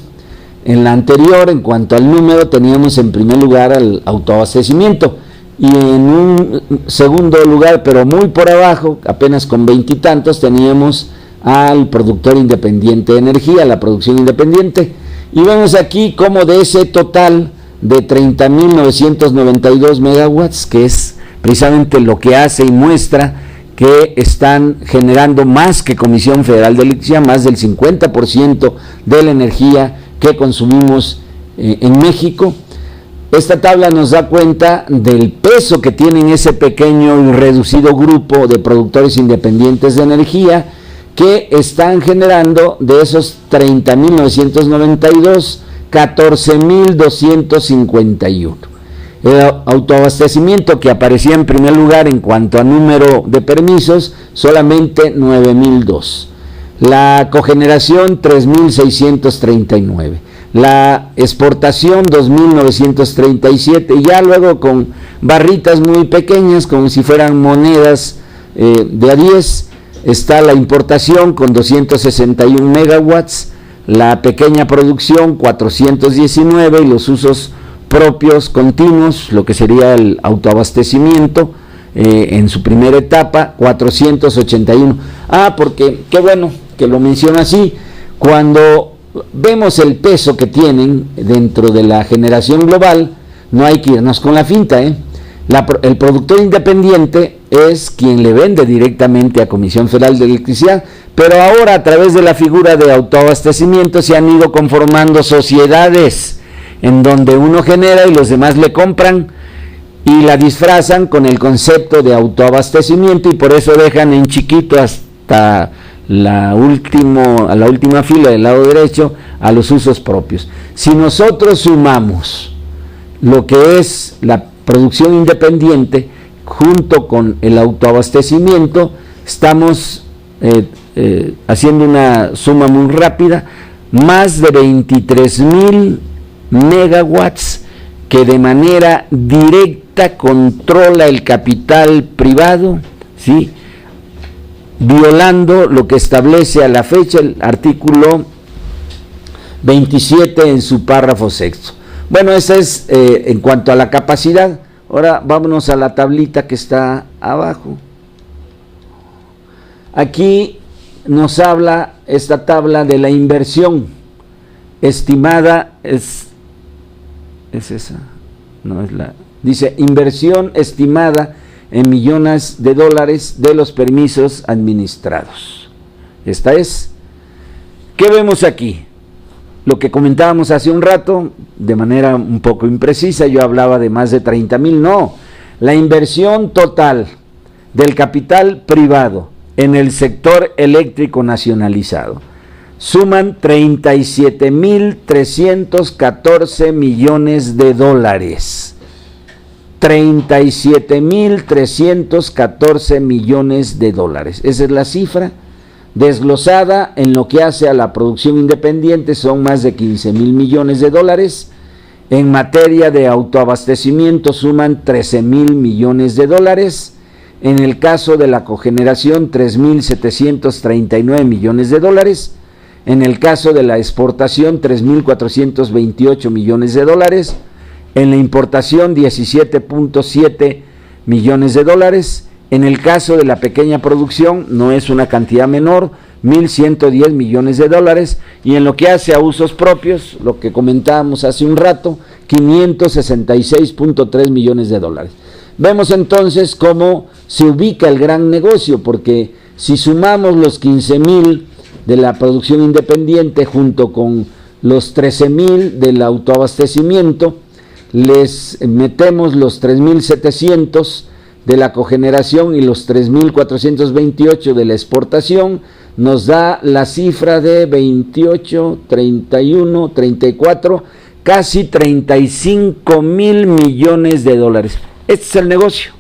En la anterior, en cuanto al número, teníamos en primer lugar al autoabastecimiento y en un segundo lugar, pero muy por abajo, apenas con 20 y tantos, teníamos al productor independiente de energía, la producción independiente. Y vemos aquí como de ese total de 30.992 megawatts, que es precisamente lo que hace y muestra que están generando más que Comisión Federal de Electricidad, más del 50% de la energía que consumimos en México. Esta tabla nos da cuenta del peso que tienen ese pequeño y reducido grupo de productores independientes de energía que están generando de esos 30.992, 14.251. El autoabastecimiento, que aparecía en primer lugar en cuanto a número de permisos, solamente 9.002. La cogeneración 3.639, la exportación 2.937, y ya luego con barritas muy pequeñas como si fueran monedas de a 10, está la importación con 261 megawatts, la pequeña producción 419 y los usos propios continuos, lo que sería el autoabastecimiento en su primera etapa, 481. Porque qué bueno que lo menciona así. Cuando vemos el peso que tienen dentro de la generación global, no hay que irnos con la finta, el productor independiente es quien le vende directamente a Comisión Federal de Electricidad, pero ahora a través de la figura de autoabastecimiento se han ido conformando sociedades en donde uno genera y los demás le compran y la disfrazan con el concepto de autoabastecimiento, y por eso dejan en chiquito hasta la última fila del lado derecho a los usos propios. Si nosotros sumamos lo que es la producción independiente junto con el autoabastecimiento, estamos haciendo una suma muy rápida, más de 23.000 megawatts que de manera directa controla el capital privado, ¿sí?, violando lo que establece a la fecha el artículo 27 en su párrafo sexto. Bueno, esa es en cuanto a la capacidad. Ahora vámonos a la tablita que está abajo. Aquí nos habla esta tabla de la inversión estimada, es esa, no es la, dice inversión estimada en millones de dólares de los permisos administrados. Esta es. ¿Qué vemos aquí? Lo que comentábamos hace un rato, de manera un poco imprecisa, yo hablaba de más de 30.000, no. La inversión total del capital privado en el sector eléctrico nacionalizado suman 37.314 millones de dólares. 37.314 millones de dólares. Esa es la cifra desglosada en lo que hace a la producción independiente, son más de 15.000 millones de dólares. En materia de autoabastecimiento suman 13.000 millones de dólares. En el caso de la cogeneración, 3.739 millones de dólares. En el caso de la exportación, 3.428 millones de dólares. En la importación, 17.7 millones de dólares. En el caso de la pequeña producción, no es una cantidad menor, 1.110 millones de dólares. Y en lo que hace a usos propios, lo que comentábamos hace un rato, 566.3 millones de dólares. Vemos entonces cómo se ubica el gran negocio, porque si sumamos los 15.000 de la producción independiente junto con los 13.000 del autoabastecimiento, les metemos los 3.700 de la cogeneración y los 3.428 de la exportación, nos da la cifra de 28, 31, 34, casi 35,000 millones de dólares. Este es el negocio.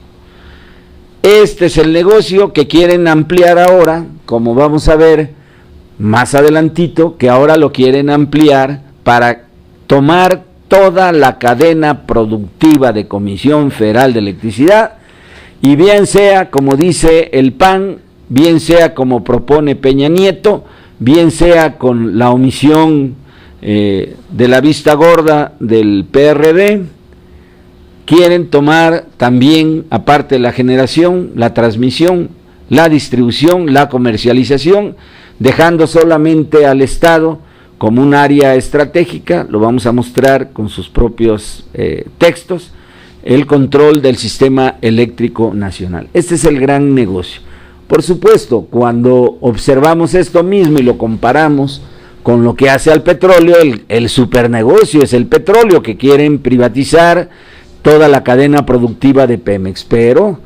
Este es el negocio que quieren ampliar ahora, como vamos a ver más adelantito, que ahora lo quieren ampliar para tomar toda la cadena productiva de Comisión Federal de Electricidad, y bien sea como dice el PAN, bien sea como propone Peña Nieto, bien sea con la omisión de la vista gorda del PRD, quieren tomar también, aparte de la generación, la transmisión, la distribución, la comercialización, dejando solamente al Estado como un área estratégica, lo vamos a mostrar con sus propios textos, el control del sistema eléctrico nacional. Este es el gran negocio. Por supuesto, cuando observamos esto mismo y lo comparamos con lo que hace al petróleo, el supernegocio es el petróleo, que quieren privatizar toda la cadena productiva de Pemex, pero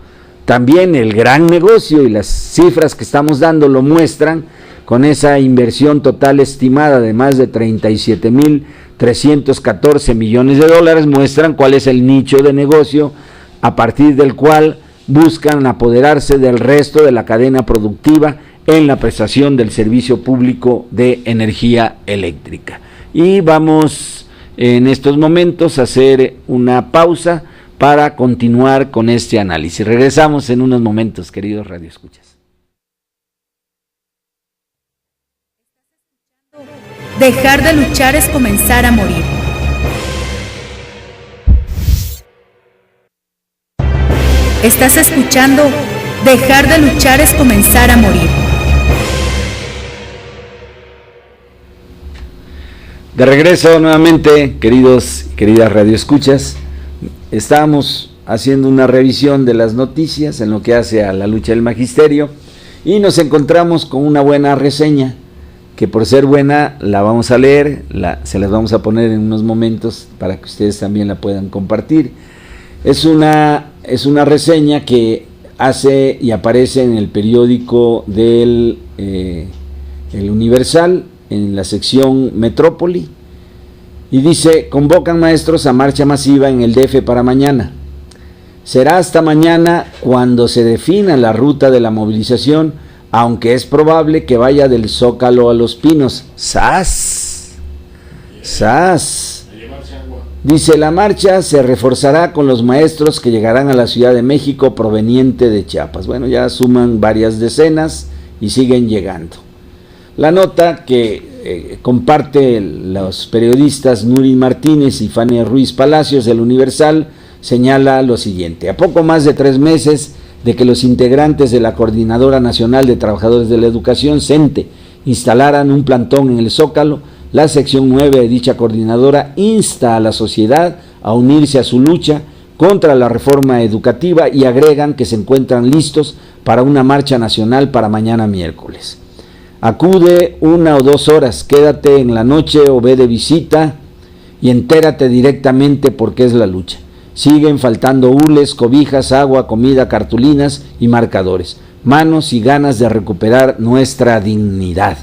también el gran negocio, y las cifras que estamos dando lo muestran, con esa inversión total estimada de más de 37,314 millones de dólares, muestran cuál es el nicho de negocio a partir del cual buscan apoderarse del resto de la cadena productiva en la prestación del servicio público de energía eléctrica. Y vamos en estos momentos a hacer una pausa para continuar con este análisis. Regresamos en unos momentos, queridos radioescuchas. Dejar de luchar es comenzar a morir. Estás escuchando Dejar de luchar es comenzar a morir. De regreso nuevamente, queridos y queridas radioescuchas. Estábamos haciendo una revisión de las noticias en lo que hace a la lucha del magisterio y nos encontramos con una buena reseña, que por ser buena la vamos a leer, se las vamos a poner en unos momentos para que ustedes también la puedan compartir. Es una reseña que hace y aparece en el periódico del El Universal, en la sección Metrópoli, y dice: convocan maestros a marcha masiva en el DF para mañana. Será hasta mañana cuando se defina la ruta de la movilización, aunque es probable que vaya del Zócalo a Los Pinos. ¡Sas! ¡Sas! Dice: la marcha se reforzará con los maestros que llegarán a la Ciudad de México proveniente de Chiapas. Bueno, ya suman varias decenas y siguen llegando. La nota que comparte los periodistas Nuri Martínez y Fania Ruiz Palacios del Universal señala lo siguiente: a poco más de 3 meses de que los integrantes de la Coordinadora Nacional de Trabajadores de la Educación, CENTE, instalaran un plantón en el Zócalo, la sección 9 de dicha coordinadora insta a la sociedad a unirse a su lucha contra la reforma educativa y agregan que se encuentran listos para una marcha nacional para mañana miércoles. Acude 1 o 2 horas, quédate en la noche o ve de visita y entérate directamente por qué es la lucha. Siguen faltando hules, cobijas, agua, comida, cartulinas y marcadores. Manos y ganas de recuperar nuestra dignidad.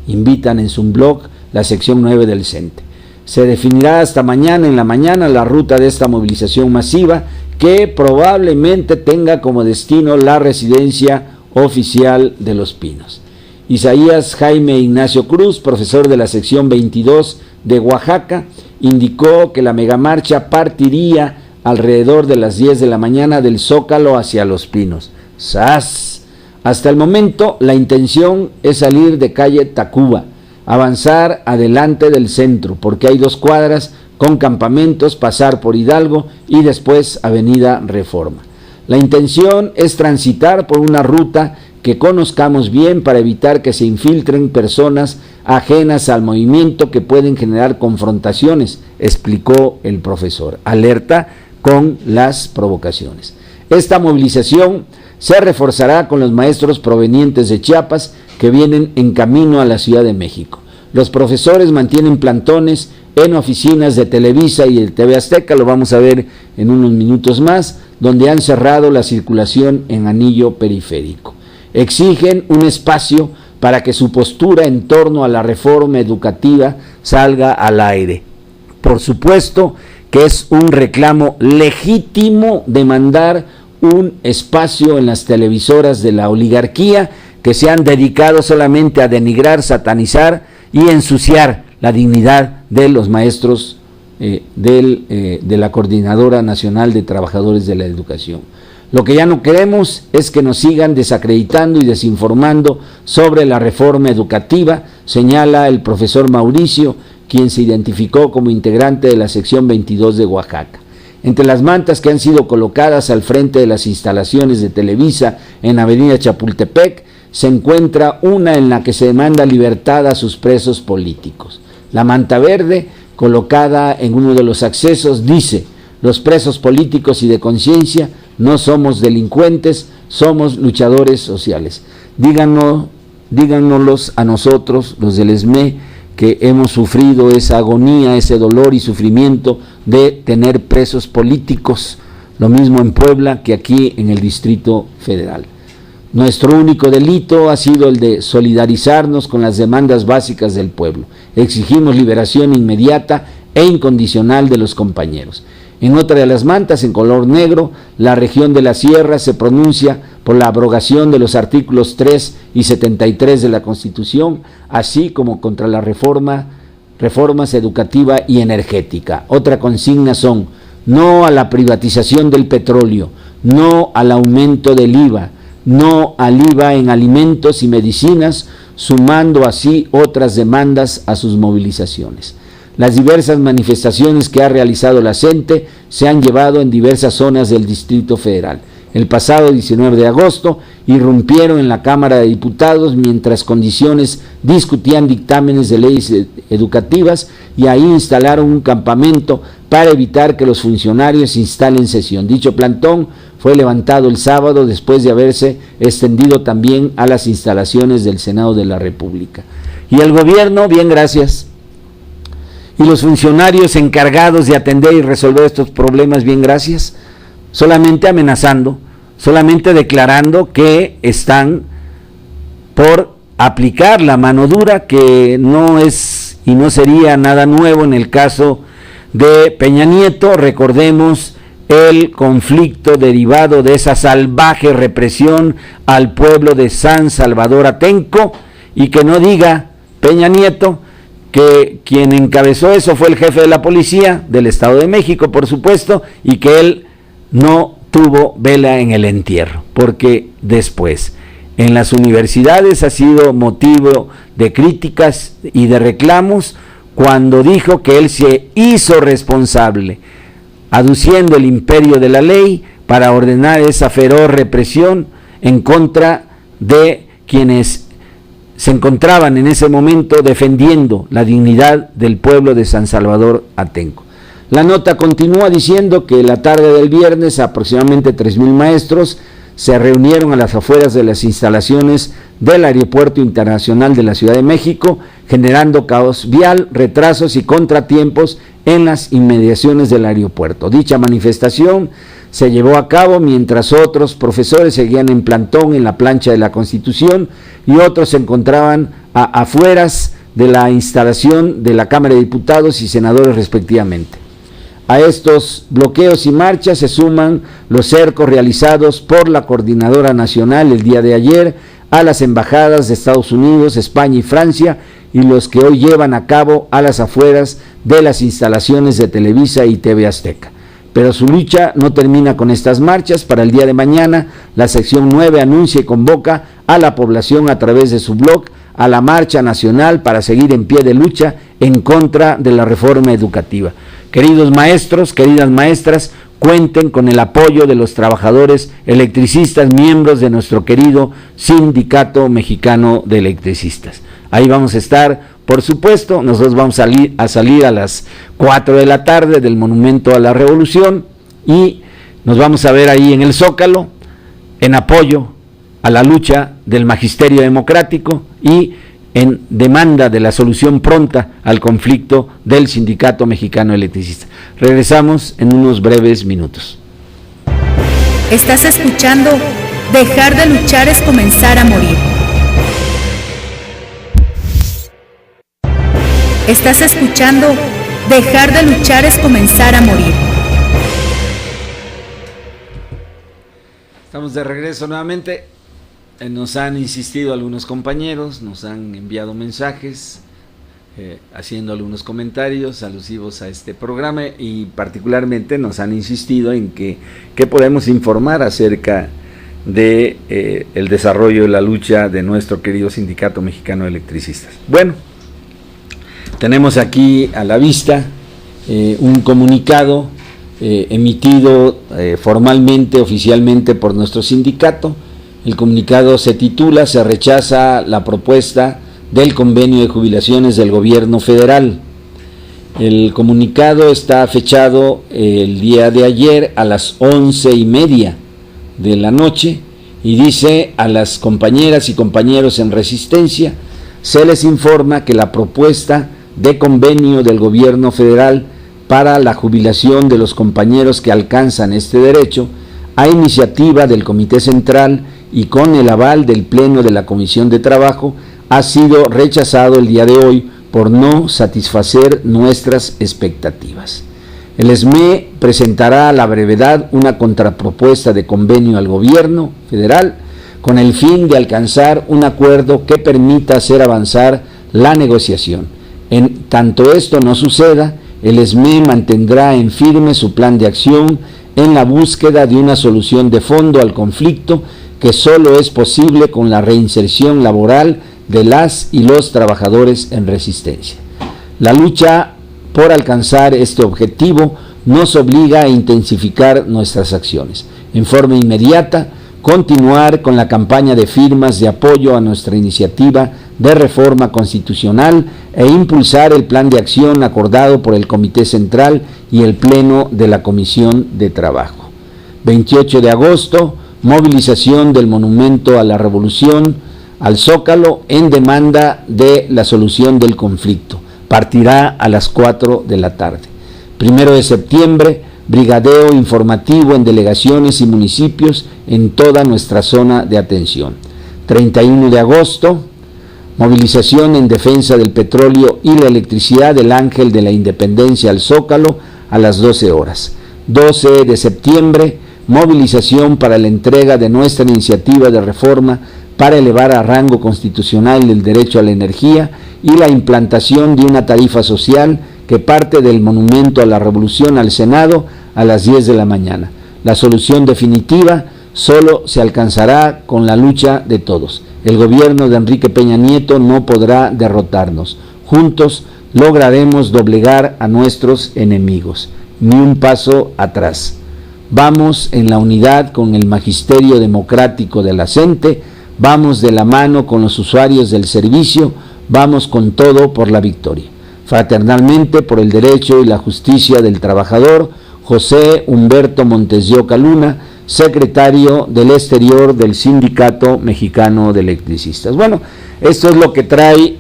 Invitan en su blog la sección 9 del CENTE. Se definirá hasta mañana en la mañana la ruta de esta movilización masiva, que probablemente tenga como destino la residencia oficial de Los Pinos. Isaías Jaime Ignacio Cruz, profesor de la sección 22 de Oaxaca, indicó que la megamarcha partiría alrededor de las 10 de la mañana del Zócalo hacia Los Pinos. ¡Sas! Hasta el momento la intención es salir de calle Tacuba, avanzar adelante del centro, porque hay 2 cuadras con campamentos, pasar por Hidalgo y después Avenida Reforma. La intención es transitar por una ruta que conozcamos bien para evitar que se infiltren personas ajenas al movimiento que pueden generar confrontaciones, explicó el profesor. Alerta con las provocaciones. Esta movilización se reforzará con los maestros provenientes de Chiapas que vienen en camino a la Ciudad de México. Los profesores mantienen plantones en oficinas de Televisa y el TV Azteca, lo vamos a ver en unos minutos más, donde han cerrado la circulación en anillo periférico. Exigen un espacio para que su postura en torno a la reforma educativa salga al aire. Por supuesto que es un reclamo legítimo demandar un espacio en las televisoras de la oligarquía que se han dedicado solamente a denigrar, satanizar y ensuciar la dignidad de los maestros de la Coordinadora Nacional de Trabajadores de la Educación. Lo que ya no queremos es que nos sigan desacreditando y desinformando sobre la reforma educativa, señala el profesor Mauricio, quien se identificó como integrante de la sección 22 de Oaxaca. Entre las mantas que han sido colocadas al frente de las instalaciones de Televisa en Avenida Chapultepec, se encuentra una en la que se demanda libertad a sus presos políticos. La manta verde, colocada en uno de los accesos, dice: los presos políticos y de conciencia no somos delincuentes, somos luchadores sociales. Díganoslos a nosotros, los del ESME, que hemos sufrido esa agonía, ese dolor y sufrimiento de tener presos políticos, lo mismo en Puebla que aquí en el Distrito Federal. Nuestro único delito ha sido el de solidarizarnos con las demandas básicas del pueblo. Exigimos liberación inmediata e incondicional de los compañeros. En otra de las mantas, en color negro, la región de la Sierra se pronuncia por la abrogación de los artículos 3 y 73 de la Constitución, así como contra la reformas educativa y energética. Otra consigna son: no a la privatización del petróleo, no al aumento del IVA, no al IVA en alimentos y medicinas, sumando así otras demandas a sus movilizaciones. Las diversas manifestaciones que ha realizado la CENTE se han llevado en diversas zonas del Distrito Federal. El pasado 19 de agosto irrumpieron en la Cámara de Diputados mientras Condiciones discutían dictámenes de leyes educativas y ahí instalaron un campamento para evitar que los funcionarios instalen sesión. Dicho plantón fue levantado el sábado después de haberse extendido también a las instalaciones del Senado de la República. Y el gobierno, bien, gracias. Y los funcionarios encargados de atender y resolver estos problemas, bien, gracias, solamente amenazando, solamente declarando que están por aplicar la mano dura, que no es y no sería nada nuevo en el caso de Peña Nieto. Recordemos el conflicto derivado de esa salvaje represión al pueblo de San Salvador Atenco, y que no diga Peña Nieto que quien encabezó eso fue el jefe de la policía del Estado de México, por supuesto, y que él no tuvo vela en el entierro, porque después en las universidades ha sido motivo de críticas y de reclamos cuando dijo que él se hizo responsable, aduciendo el imperio de la ley para ordenar esa feroz represión en contra de quienes se encontraban en ese momento defendiendo la dignidad del pueblo de San Salvador Atenco. La nota continúa diciendo que la tarde del viernes aproximadamente 3,000 maestros se reunieron a las afueras de las instalaciones del Aeropuerto Internacional de la Ciudad de México, generando caos vial, retrasos y contratiempos en las inmediaciones del aeropuerto. Dicha manifestación se llevó a cabo mientras otros profesores seguían en plantón en la plancha de la Constitución y otros se encontraban afueras de la instalación de la Cámara de Diputados y senadores respectivamente. A estos bloqueos y marchas se suman los cercos realizados por la Coordinadora Nacional el día de ayer a las embajadas de Estados Unidos, España y Francia, y los que hoy llevan a cabo a las afueras de las instalaciones de Televisa y TV Azteca. Pero su lucha no termina con estas marchas. Para el día de mañana, la sección 9 anuncia y convoca a la población a través de su blog a la marcha nacional para seguir en pie de lucha en contra de la reforma educativa. Queridos maestros, queridas maestras, cuenten con el apoyo de los trabajadores electricistas, miembros de nuestro querido Sindicato Mexicano de Electricistas. Ahí vamos a estar, por supuesto. Nosotros vamos a salir a las 4 de la tarde del Monumento a la Revolución y nos vamos a ver ahí en el Zócalo en apoyo a la lucha del magisterio democrático y en demanda de la solución pronta al conflicto del Sindicato Mexicano de Electricistas. Regresamos en unos breves minutos. Estás escuchando Dejar de luchar es comenzar a morir. Estás escuchando Dejar de luchar es comenzar a morir. Estamos de regreso nuevamente. Nos han insistido algunos compañeros, nos han enviado mensajes, haciendo algunos comentarios alusivos a este programa, y particularmente nos han insistido en que podemos informar acerca de el desarrollo de la lucha de nuestro querido Sindicato Mexicano de Electricistas. Bueno, tenemos aquí a la vista un comunicado emitido formalmente, oficialmente por nuestro sindicato. El comunicado se titula: se rechaza la propuesta del convenio de jubilaciones del gobierno federal. El comunicado está fechado el día de ayer a las 11:30 de la noche y dice: a las compañeras y compañeros en resistencia se les informa que la propuesta de convenio del gobierno federal para la jubilación de los compañeros que alcanzan este derecho, a iniciativa del Comité Central y con el aval del Pleno de la Comisión de Trabajo, ha sido rechazado el día de hoy por no satisfacer nuestras expectativas. El SME presentará a la brevedad una contrapropuesta de convenio al gobierno federal con el fin de alcanzar un acuerdo que permita hacer avanzar la negociación. En tanto esto no suceda, el SME mantendrá en firme su plan de acción en la búsqueda de una solución de fondo al conflicto que solo es posible con la reinserción laboral de las y los trabajadores en resistencia. La lucha por alcanzar este objetivo nos obliga a intensificar nuestras acciones. En forma inmediata, continuar con la campaña de firmas de apoyo a nuestra iniciativa de reforma constitucional e impulsar el plan de acción acordado por el Comité Central y el Pleno de la Comisión de Trabajo. 28 de agosto, movilización del Monumento a la Revolución al Zócalo en demanda de la solución del conflicto. Partirá a las 4 de la tarde. 1 de septiembre, brigadeo informativo en delegaciones y municipios en toda nuestra zona de atención. 31 de agosto, movilización en defensa del petróleo y la electricidad del Ángel de la Independencia al Zócalo a las 12 horas. 12 de septiembre, movilización para la entrega de nuestra iniciativa de reforma para elevar a rango constitucional el derecho a la energía y la implantación de una tarifa social que parte del Monumento a la Revolución al Senado a las 10 de la mañana. La solución definitiva solo se alcanzará con la lucha de todos. El gobierno de Enrique Peña Nieto no podrá derrotarnos. Juntos lograremos doblegar a nuestros enemigos. Ni un paso atrás. Vamos en la unidad con el magisterio democrático de la CENTE, vamos de la mano con los usuarios del servicio, vamos con todo por la victoria. Fraternalmente, por el derecho y la justicia del trabajador, José Humberto Montes de Oca Luna, secretario del Exterior del Sindicato Mexicano de Electricistas. Bueno, esto es lo que trae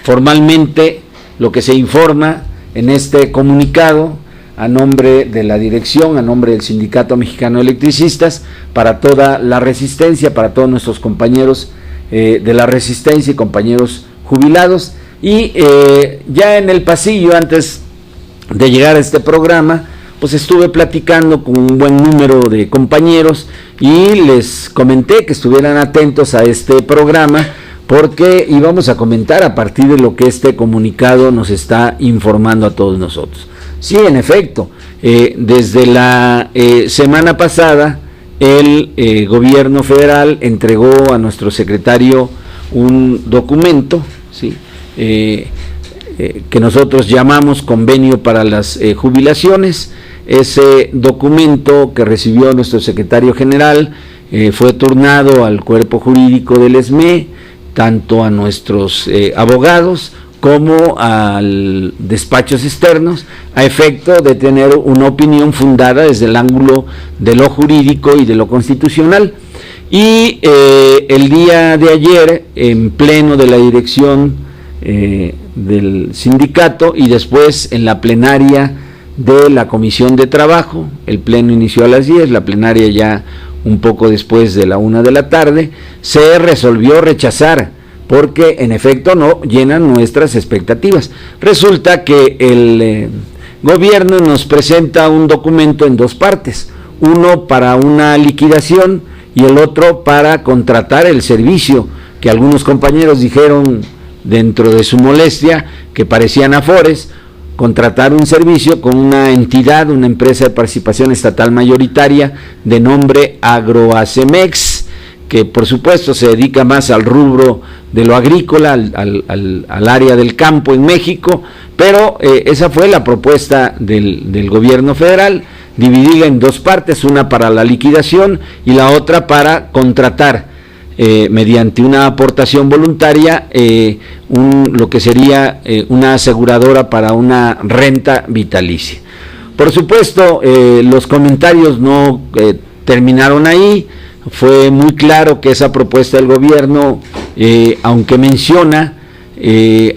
formalmente, lo que se informa en este comunicado a nombre de la dirección, a nombre del Sindicato Mexicano de Electricistas, para toda la resistencia, para todos nuestros compañeros de la resistencia y compañeros jubilados. Y ya en el pasillo, antes de llegar a este programa, pues estuve platicando con un buen número de compañeros y les comenté que estuvieran atentos a este programa, porque íbamos a comentar a partir de lo que este comunicado nos está informando a todos nosotros. Sí, en efecto, desde la semana pasada el gobierno federal entregó a nuestro secretario un documento, ¿sí? Que nosotros llamamos Convenio para las Jubilaciones. Ese documento que recibió nuestro secretario general fue turnado al cuerpo jurídico del SME, tanto a nuestros abogados como a despachos externos, a efecto de tener una opinión fundada desde el ángulo de lo jurídico y de lo constitucional. Y el día de ayer, en pleno de la dirección del sindicato y después en la plenaria de la Comisión de Trabajo, el pleno inició a las 10, la plenaria ya un poco después de la 1 de la tarde, se resolvió rechazar, porque en efecto no llenan nuestras expectativas. Resulta que el gobierno nos presenta un documento en dos partes, uno para una liquidación y el otro para contratar el servicio, que algunos compañeros dijeron dentro de su molestia que parecían afores, contratar un servicio con una entidad, una empresa de participación estatal mayoritaria de nombre Agroacemex, que por supuesto se dedica más al rubro de lo agrícola, al área del campo en México, pero esa fue la propuesta del gobierno federal, dividirla en dos partes, una para la liquidación y la otra para contratar mediante una aportación voluntaria lo que sería una aseguradora para una renta vitalicia. Por supuesto, los comentarios no terminaron ahí. Fue muy claro que esa propuesta del gobierno, aunque menciona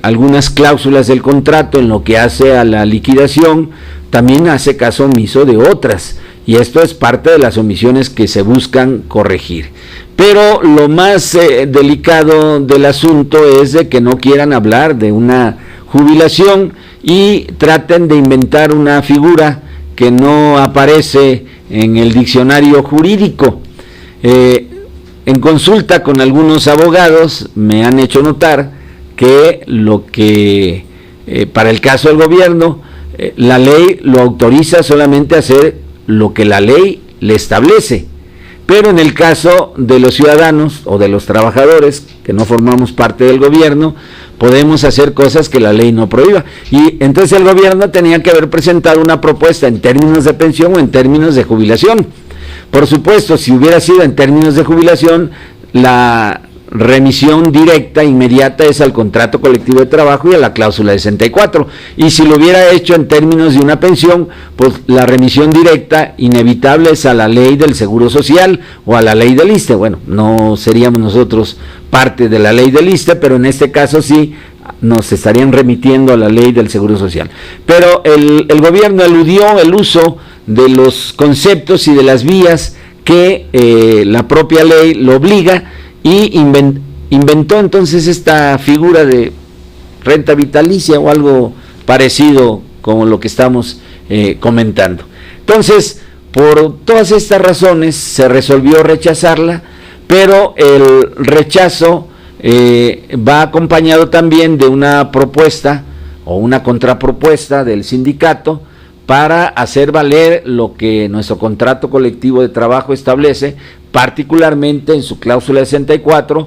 algunas cláusulas del contrato en lo que hace a la liquidación, también hace caso omiso de otras, y esto es parte de las omisiones que se buscan corregir. Pero lo más delicado del asunto es de que no quieran hablar de una jubilación y traten de inventar una figura que no aparece en el diccionario jurídico. En consulta con algunos abogados me han hecho notar que lo que para el caso del gobierno, la ley lo autoriza solamente a hacer lo que la ley le establece, pero en el caso de los ciudadanos o de los trabajadores que no formamos parte del gobierno, podemos hacer cosas que la ley no prohíba. Y entonces el gobierno tenía que haber presentado una propuesta en términos de pensión o en términos de jubilación. Por supuesto, si hubiera sido en términos de jubilación, la remisión directa, inmediata, es al contrato colectivo de trabajo y a la cláusula 64. Y si lo hubiera hecho en términos de una pensión, pues la remisión directa inevitable es a la ley del Seguro Social o a la ley del ISSSTE. Bueno, no seríamos nosotros parte de la ley del ISSSTE, pero en este caso sí nos estarían remitiendo a la ley del Seguro Social. Pero el gobierno eludió el uso de los conceptos y de las vías que la propia ley lo obliga, y inventó entonces esta figura de renta vitalicia o algo parecido con lo que estamos comentando. Entonces, por todas estas razones se resolvió rechazarla, pero el rechazo va acompañado también de una propuesta o una contrapropuesta del sindicato para hacer valer lo que nuestro contrato colectivo de trabajo establece, particularmente en su cláusula 64,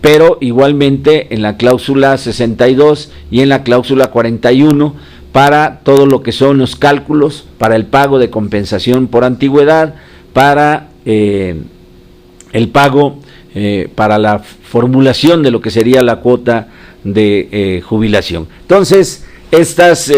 pero igualmente en la cláusula 62 y en la cláusula 41, para todo lo que son los cálculos, para el pago de compensación por antigüedad, para el pago, para la formulación de lo que sería la cuota de jubilación. Entonces, estas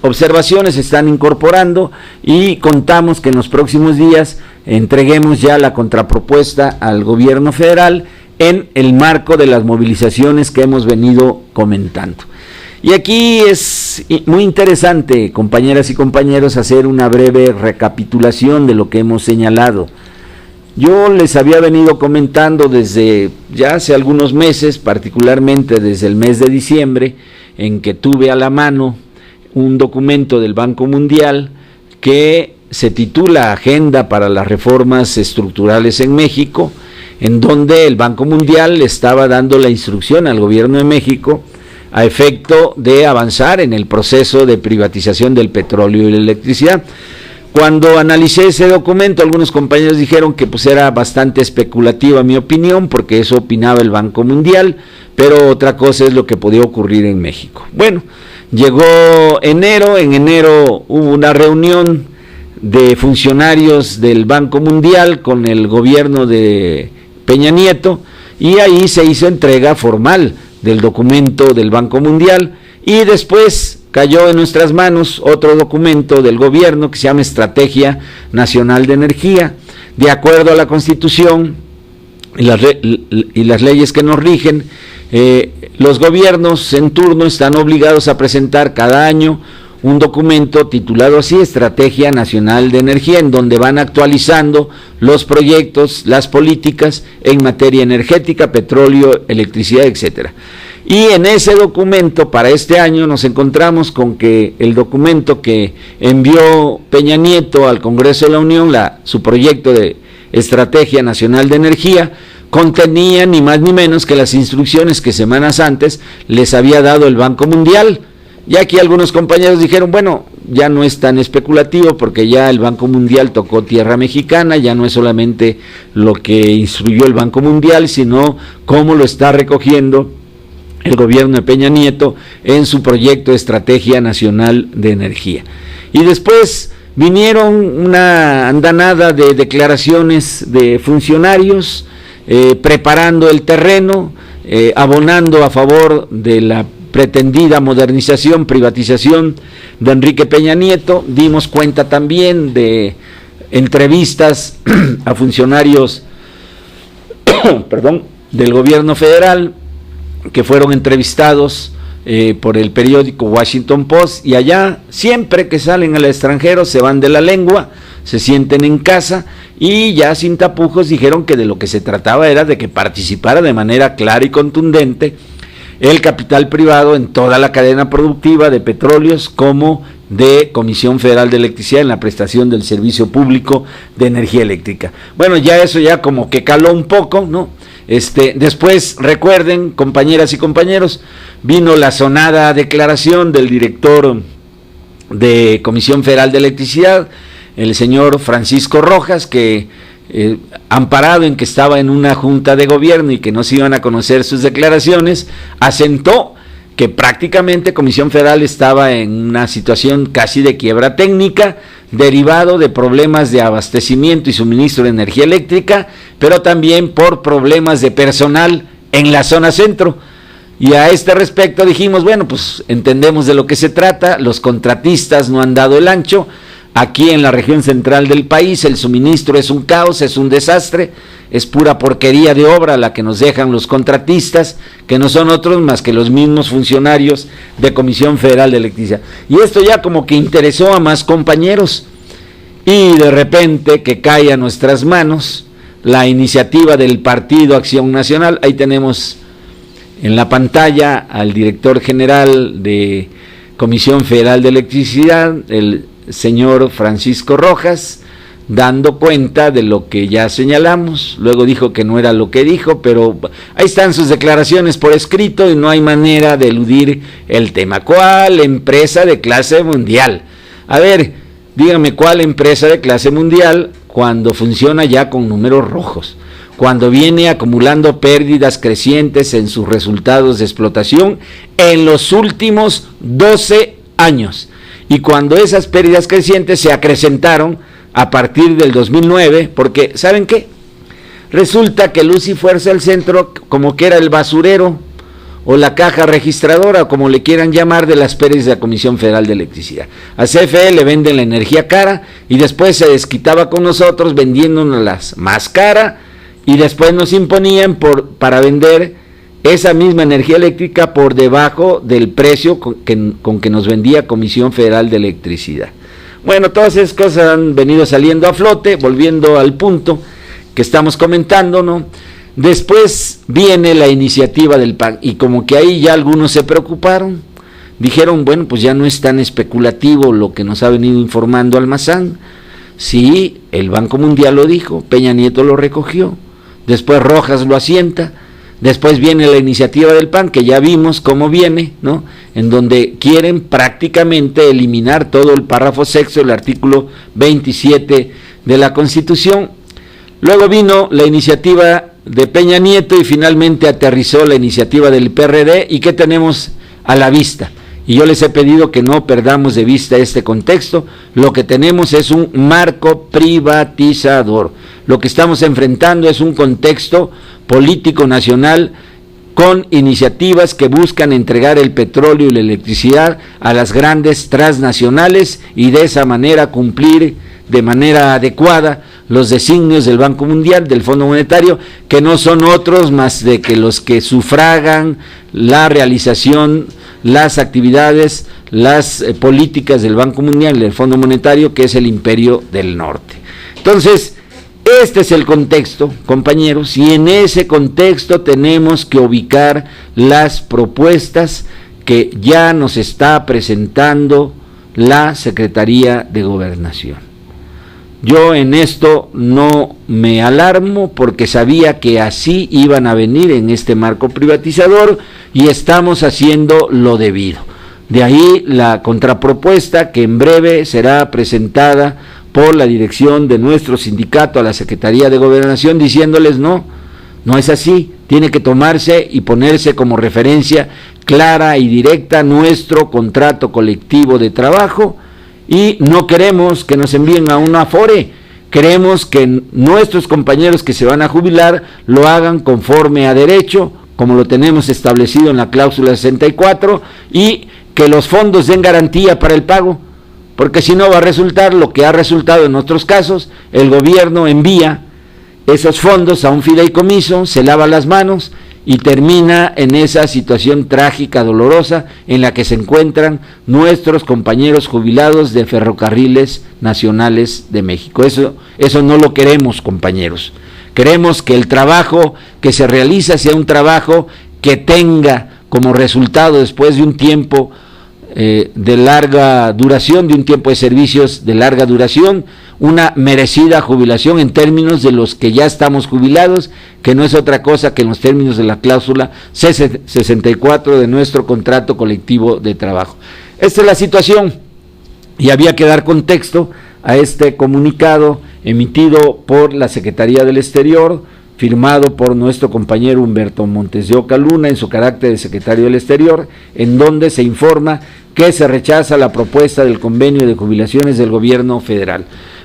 observaciones se están incorporando y contamos que en los próximos días entreguemos ya la contrapropuesta al gobierno federal en el marco de las movilizaciones que hemos venido comentando. Y aquí es muy interesante, compañeras y compañeros, hacer una breve recapitulación de lo que hemos señalado. Yo les había venido comentando desde ya hace algunos meses, particularmente desde el mes de diciembre, en que tuve a la mano un documento del Banco Mundial que se titula Agenda para las Reformas Estructurales en México, en donde el Banco Mundial estaba dando la instrucción al gobierno de México a efecto de avanzar en el proceso de privatización del petróleo y la electricidad. Cuando analicé ese documento, algunos compañeros dijeron que pues era bastante especulativa mi opinión, porque eso opinaba el Banco Mundial, pero otra cosa es lo que podía ocurrir en México. Bueno, llegó enero, en enero hubo una reunión de funcionarios del Banco Mundial con el gobierno de Peña Nieto, y ahí se hizo entrega formal del documento del Banco Mundial, y después cayó en nuestras manos otro documento del gobierno que se llama Estrategia Nacional de Energía. De acuerdo a la Constitución, y las leyes que nos rigen, los gobiernos en turno están obligados a presentar cada año un documento titulado así, Estrategia Nacional de Energía, en donde van actualizando los proyectos, las políticas en materia energética, petróleo, electricidad, etcétera. Y en ese documento, para este año, nos encontramos con que el documento que envió Peña Nieto al Congreso de la Unión, su proyecto de Estrategia Nacional de Energía, contenía ni más ni menos que las instrucciones que semanas antes les había dado el Banco Mundial. Y aquí algunos compañeros dijeron, bueno, ya no es tan especulativo porque ya el Banco Mundial tocó tierra mexicana, ya no es solamente lo que instruyó el Banco Mundial, sino cómo lo está recogiendo el gobierno de Peña Nieto en su proyecto de Estrategia Nacional de Energía. Y después vinieron una andanada de declaraciones de funcionarios preparando el terreno, abonando a favor de la pretendida modernización, privatización de Enrique Peña Nieto. Dimos cuenta también de entrevistas a funcionarios del gobierno federal que fueron entrevistados por el periódico Washington Post, y allá siempre que salen al extranjero se van de la lengua, se sienten en casa y ya sin tapujos dijeron que de lo que se trataba era de que participara de manera clara y contundente el capital privado en toda la cadena productiva de petróleos como de Comisión Federal de Electricidad en la prestación del servicio público de energía eléctrica. Bueno, ya eso ya como que caló un poco, ¿no? Después, recuerden, compañeras y compañeros, vino la sonada declaración del director de Comisión Federal de Electricidad, el señor Francisco Rojas, que amparado en que estaba en una junta de gobierno y que no se iban a conocer sus declaraciones, asentó que prácticamente Comisión Federal estaba en una situación casi de quiebra técnica, derivado de problemas de abastecimiento y suministro de energía eléctrica, pero también por problemas de personal en la zona centro. Y a este respecto dijimos, bueno, pues entendemos de lo que se trata, los contratistas no han dado el ancho. Aquí en la región central del país el suministro es un caos, es un desastre, es pura porquería de obra la que nos dejan los contratistas, que no son otros más que los mismos funcionarios de Comisión Federal de Electricidad. Y esto ya como que interesó a más compañeros, y de repente que cae a nuestras manos la iniciativa del Partido Acción Nacional. Ahí tenemos en la pantalla al director general de Comisión Federal de Electricidad, el señor Francisco Rojas, dando cuenta de lo que ya señalamos. Luego dijo que no era lo que dijo, pero ahí están sus declaraciones por escrito y no hay manera de eludir el tema. ¿Cuál empresa de clase mundial? A ver, dígame, ¿cuál empresa de clase mundial cuando funciona ya con números rojos? Cuando viene acumulando pérdidas crecientes en sus resultados de explotación en los últimos 12 años. Y cuando esas pérdidas crecientes se acrecentaron a partir del 2009, porque ¿saben qué? Resulta que Luz y Fuerza del Centro como que era el basurero o la caja registradora, o como le quieran llamar, de las pérdidas de la Comisión Federal de Electricidad. A CFE le venden la energía cara y después se desquitaba con nosotros vendiéndonos más cara, y después nos imponían para vender esa misma energía eléctrica por debajo del precio con que nos vendía Comisión Federal de Electricidad. Bueno, todas esas cosas han venido saliendo a flote, volviendo al punto que estamos comentando, ¿no? Después viene la iniciativa del PAN, y como que ahí ya algunos se preocuparon, dijeron, bueno, pues ya no es tan especulativo lo que nos ha venido informando Almazán. Sí, el Banco Mundial lo dijo, Peña Nieto lo recogió, después Rojas lo asienta. Después viene la iniciativa del PAN, que ya vimos cómo viene, ¿no? En donde quieren prácticamente eliminar todo el párrafo sexto del artículo 27 de la Constitución. Luego vino la iniciativa de Peña Nieto y finalmente aterrizó la iniciativa del PRD. ¿Y qué tenemos a la vista? Y yo les he pedido que no perdamos de vista este contexto. Lo que tenemos es un marco privatizador. Lo que estamos enfrentando es un contexto político nacional con iniciativas que buscan entregar el petróleo y la electricidad a las grandes transnacionales y de esa manera cumplir de manera adecuada los designios del Banco Mundial, del Fondo Monetario, que no son otros más de que los que sufragan la realización, las actividades, las políticas del Banco Mundial y del Fondo Monetario, que es el Imperio del Norte. Entonces, este es el contexto, compañeros, y en ese contexto tenemos que ubicar las propuestas que ya nos está presentando la Secretaría de Gobernación. Yo en esto no me alarmo porque sabía que así iban a venir en este marco privatizador y estamos haciendo lo debido. De ahí la contrapropuesta que en breve será presentada por la dirección de nuestro sindicato a la Secretaría de Gobernación diciéndoles no es así, tiene que tomarse y ponerse como referencia clara y directa nuestro contrato colectivo de trabajo. Y no queremos que nos envíen a una Afore, queremos que nuestros compañeros que se van a jubilar lo hagan conforme a derecho, como lo tenemos establecido en la cláusula 64, y que los fondos den garantía para el pago, porque si no va a resultar lo que ha resultado en otros casos: el gobierno envía esos fondos a un fideicomiso, se lava las manos y termina en esa situación trágica, dolorosa, en la que se encuentran nuestros compañeros jubilados de Ferrocarriles Nacionales de México. Eso no lo queremos, compañeros. Queremos que el trabajo que se realiza sea un trabajo que tenga como resultado, después de un tiempo de larga duración, de un tiempo de servicios de larga duración, una merecida jubilación en términos de los que ya estamos jubilados, que no es otra cosa que en los términos de la cláusula 64 de nuestro contrato colectivo de trabajo. Esta es la situación y había que dar contexto a este comunicado emitido por la Secretaría del Exterior, firmado por nuestro compañero Humberto Montes de Oca Luna en su carácter de secretario del Exterior, en donde se informa que se rechaza la propuesta del convenio de jubilaciones del gobierno federal.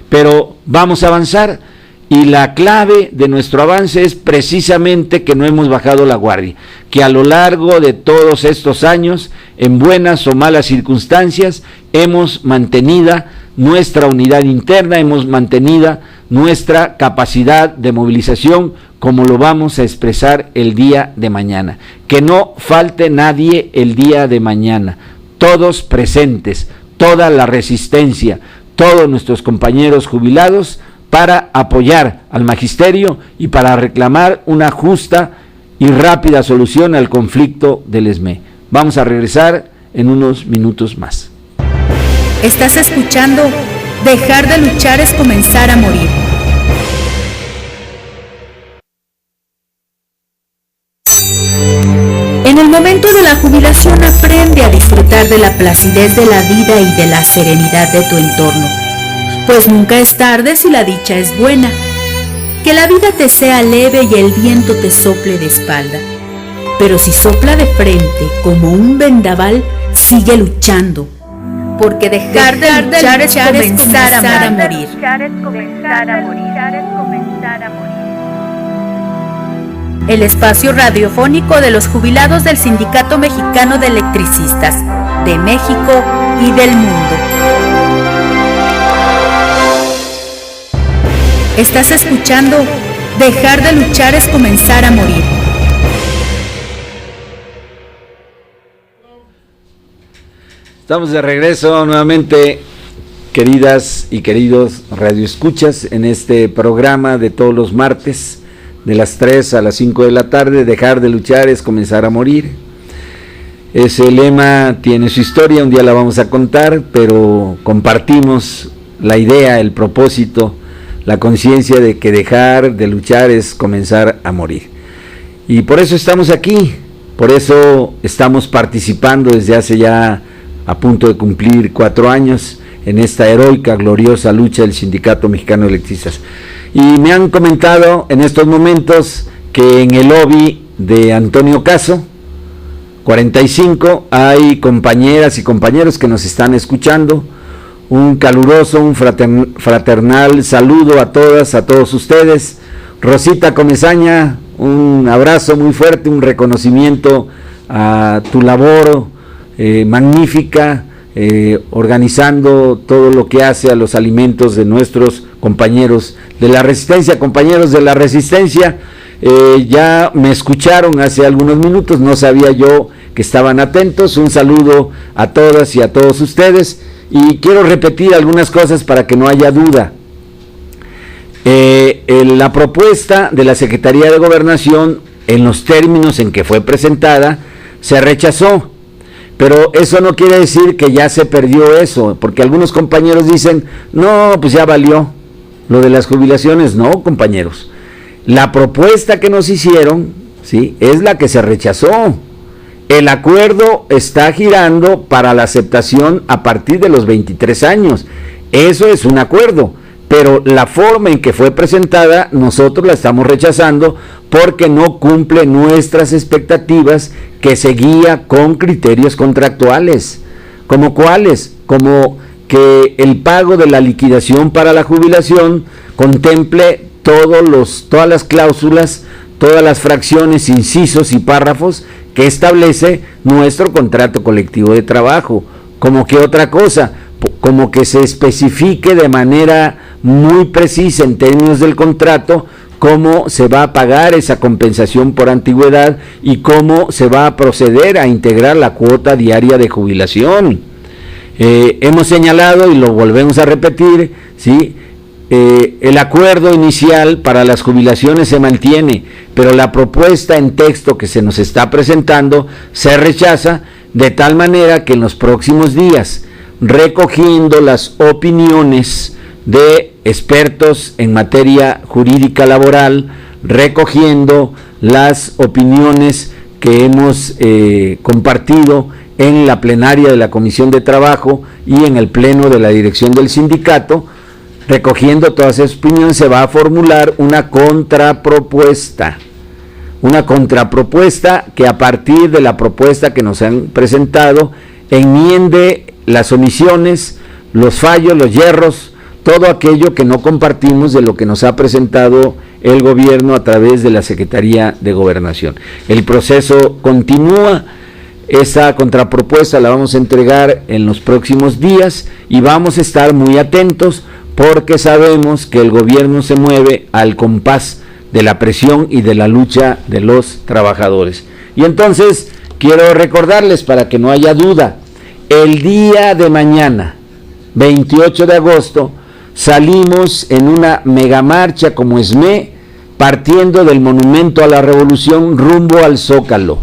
Pero vamos a avanzar y la clave de nuestro avance es precisamente que no hemos bajado la guardia, que a lo largo de todos estos años, en buenas o malas circunstancias, hemos mantenido nuestra unidad interna, hemos mantenido nuestra capacidad de movilización, como lo vamos a expresar el día de mañana. Que no falte nadie el día de mañana, todos presentes, toda la resistencia, todos nuestros compañeros jubilados, para apoyar al magisterio y para reclamar una justa y rápida solución al conflicto del ESME. Vamos a regresar en unos minutos más. Estás escuchando Dejar de luchar es comenzar a morir. En el momento de la jubilación aprende a disfrutar de la placidez de la vida y de la serenidad de tu entorno, pues nunca es tarde si la dicha es buena. Que la vida te sea leve y el viento te sople de espalda, pero si sopla de frente como un vendaval, sigue luchando, porque dejar de luchar es comenzar a morir. El espacio radiofónico de los jubilados del Sindicato Mexicano de Electricistas, de México y del mundo. Estás escuchando Dejar de luchar es comenzar a morir. Estamos de regreso nuevamente, queridas y queridos radioescuchas, en este programa de todos los martes, de las 3 a las 5 de la tarde. Dejar de luchar es comenzar a morir. Ese lema tiene su historia, un día la vamos a contar, pero compartimos la idea, el propósito, la conciencia de que dejar de luchar es comenzar a morir. Y por eso estamos aquí, por eso estamos participando desde hace ya a punto de cumplir 4 años en esta heroica, gloriosa lucha del Sindicato Mexicano de Electricistas. Y me han comentado en estos momentos que en el lobby de Antonio Caso 45 hay compañeras y compañeros que nos están escuchando. Un caluroso, un fraternal saludo a todas, a todos ustedes. Rosita Comesaña, un abrazo muy fuerte, un reconocimiento a tu labor magnífica organizando todo lo que hace a los alimentos de nuestros compañeros de la Resistencia. Compañeros de la Resistencia, ya me escucharon hace algunos minutos, no sabía yo que estaban atentos. Un saludo a todas y a todos ustedes, y quiero repetir algunas cosas para que no haya duda. La propuesta de la Secretaría de Gobernación, en los términos en que fue presentada, se rechazó, pero eso no quiere decir que ya se perdió eso, porque algunos compañeros dicen, no, pues ya valió lo de las jubilaciones. No, compañeros, la propuesta que nos hicieron, ¿sí?, es la que se rechazó. El acuerdo está girando para la aceptación a partir de los 23 años. Eso es un acuerdo, pero la forma en que fue presentada nosotros la estamos rechazando porque no cumple nuestras expectativas, que se guía con criterios contractuales. ¿Como cuáles? Como que el pago de la liquidación para la jubilación contemple todas las cláusulas, todas las fracciones, incisos y párrafos que establece nuestro contrato colectivo de trabajo. Como que otra cosa, como que se especifique de manera muy precisa en términos del contrato cómo se va a pagar esa compensación por antigüedad y cómo se va a proceder a integrar la cuota diaria de jubilación. Hemos señalado, y lo volvemos a repetir, ¿sí?, el acuerdo inicial para las jubilaciones se mantiene, pero la propuesta en texto que se nos está presentando se rechaza, de tal manera que en los próximos días, recogiendo las opiniones de expertos en materia jurídica laboral, recogiendo las opiniones que hemos compartido en la plenaria de la Comisión de Trabajo y en el pleno de la dirección del sindicato, recogiendo todas esas opiniones, se va a formular una contrapropuesta que, a partir de la propuesta que nos han presentado, enmiende las omisiones, los fallos, los yerros, todo aquello que no compartimos de lo que nos ha presentado el gobierno a través de la Secretaría de Gobernación. El proceso continúa. Esa contrapropuesta la vamos a entregar en los próximos días y vamos a estar muy atentos, porque sabemos que el gobierno se mueve al compás de la presión y de la lucha de los trabajadores. Y entonces quiero recordarles, para que no haya duda, el día de mañana, 28 de agosto, salimos en una megamarcha como SME, partiendo del Monumento a la Revolución rumbo al Zócalo.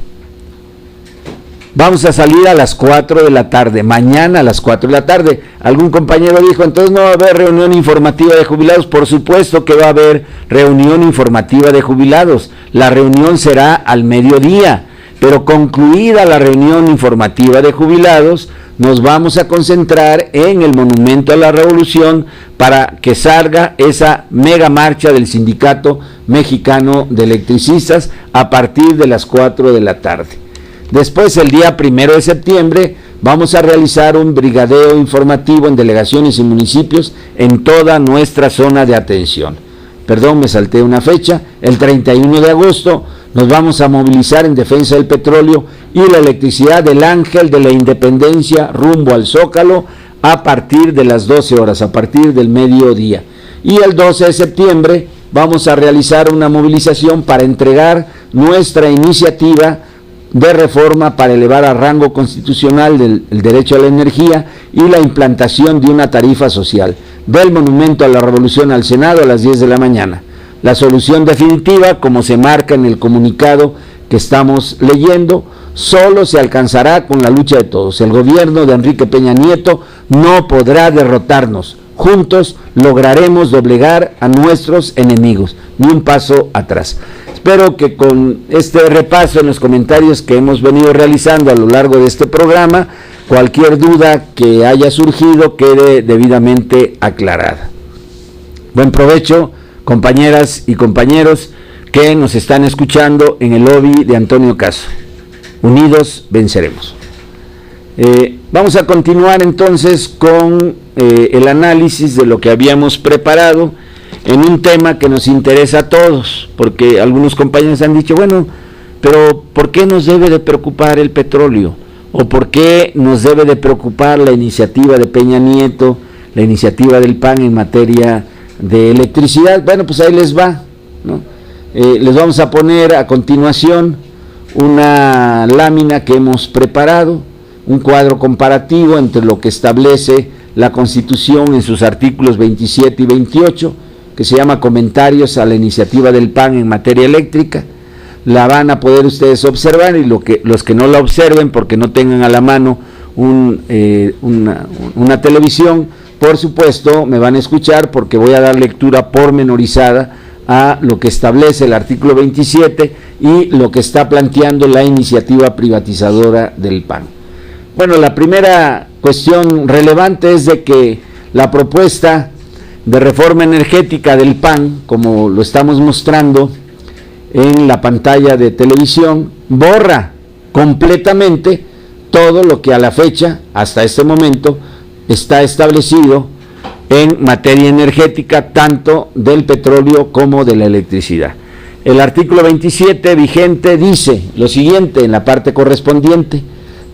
Vamos a salir a las 4 de la tarde, mañana a las 4 de la tarde. Algún compañero dijo, entonces no va a haber reunión informativa de jubilados. Por supuesto que va a haber reunión informativa de jubilados. La reunión será al mediodía, pero concluida la reunión informativa de jubilados, nos vamos a concentrar en el Monumento a la Revolución para que salga esa mega marcha del Sindicato Mexicano de Electricistas a partir de las 4 de la tarde. Después, el día 1 de septiembre, vamos a realizar un brigadeo informativo en delegaciones y municipios en toda nuestra zona de atención. Perdón, me salté una fecha. El 31 de agosto nos vamos a movilizar en defensa del petróleo y la electricidad del Ángel de la Independencia rumbo al Zócalo a partir de las 12 horas, a partir del mediodía. Y el 12 de septiembre vamos a realizar una movilización para entregar nuestra iniciativa de reforma para elevar a rango constitucional el derecho a la energía y la implantación de una tarifa social, del Monumento a la Revolución al Senado a las 10 de la mañana. La solución definitiva, como se marca en el comunicado que estamos leyendo, solo se alcanzará con la lucha de todos. El gobierno de Enrique Peña Nieto no podrá derrotarnos. Juntos lograremos doblegar a nuestros enemigos, ni un paso atrás. Espero que con este repaso en los comentarios que hemos venido realizando a lo largo de este programa, cualquier duda que haya surgido quede debidamente aclarada. Buen provecho, compañeras y compañeros que nos están escuchando en el lobby de Antonio Caso. Unidos venceremos. Vamos a continuar entonces con el análisis de lo que habíamos preparado en un tema que nos interesa a todos, porque algunos compañeros han dicho, bueno, pero ¿por qué nos debe de preocupar el petróleo? ¿O por qué nos debe de preocupar la iniciativa de Peña Nieto, la iniciativa del PAN en materia de electricidad? Bueno, pues ahí les va, ¿no? Les vamos a poner a continuación una lámina que hemos preparado, un cuadro comparativo entre lo que establece la Constitución en sus artículos 27 y 28, que se llama Comentarios a la iniciativa del PAN en materia eléctrica. La van a poder ustedes observar, y los que no la observen porque no tengan a la mano una televisión, por supuesto me van a escuchar, porque voy a dar lectura pormenorizada a lo que establece el artículo 27 y lo que está planteando la iniciativa privatizadora del PAN. Bueno, la primera cuestión relevante es de que la propuesta de reforma energética del PAN, como lo estamos mostrando en la pantalla de televisión, borra completamente todo lo que a la fecha, hasta este momento, está establecido en materia energética, tanto del petróleo como de la electricidad. El artículo 27 vigente dice lo siguiente en la parte correspondiente: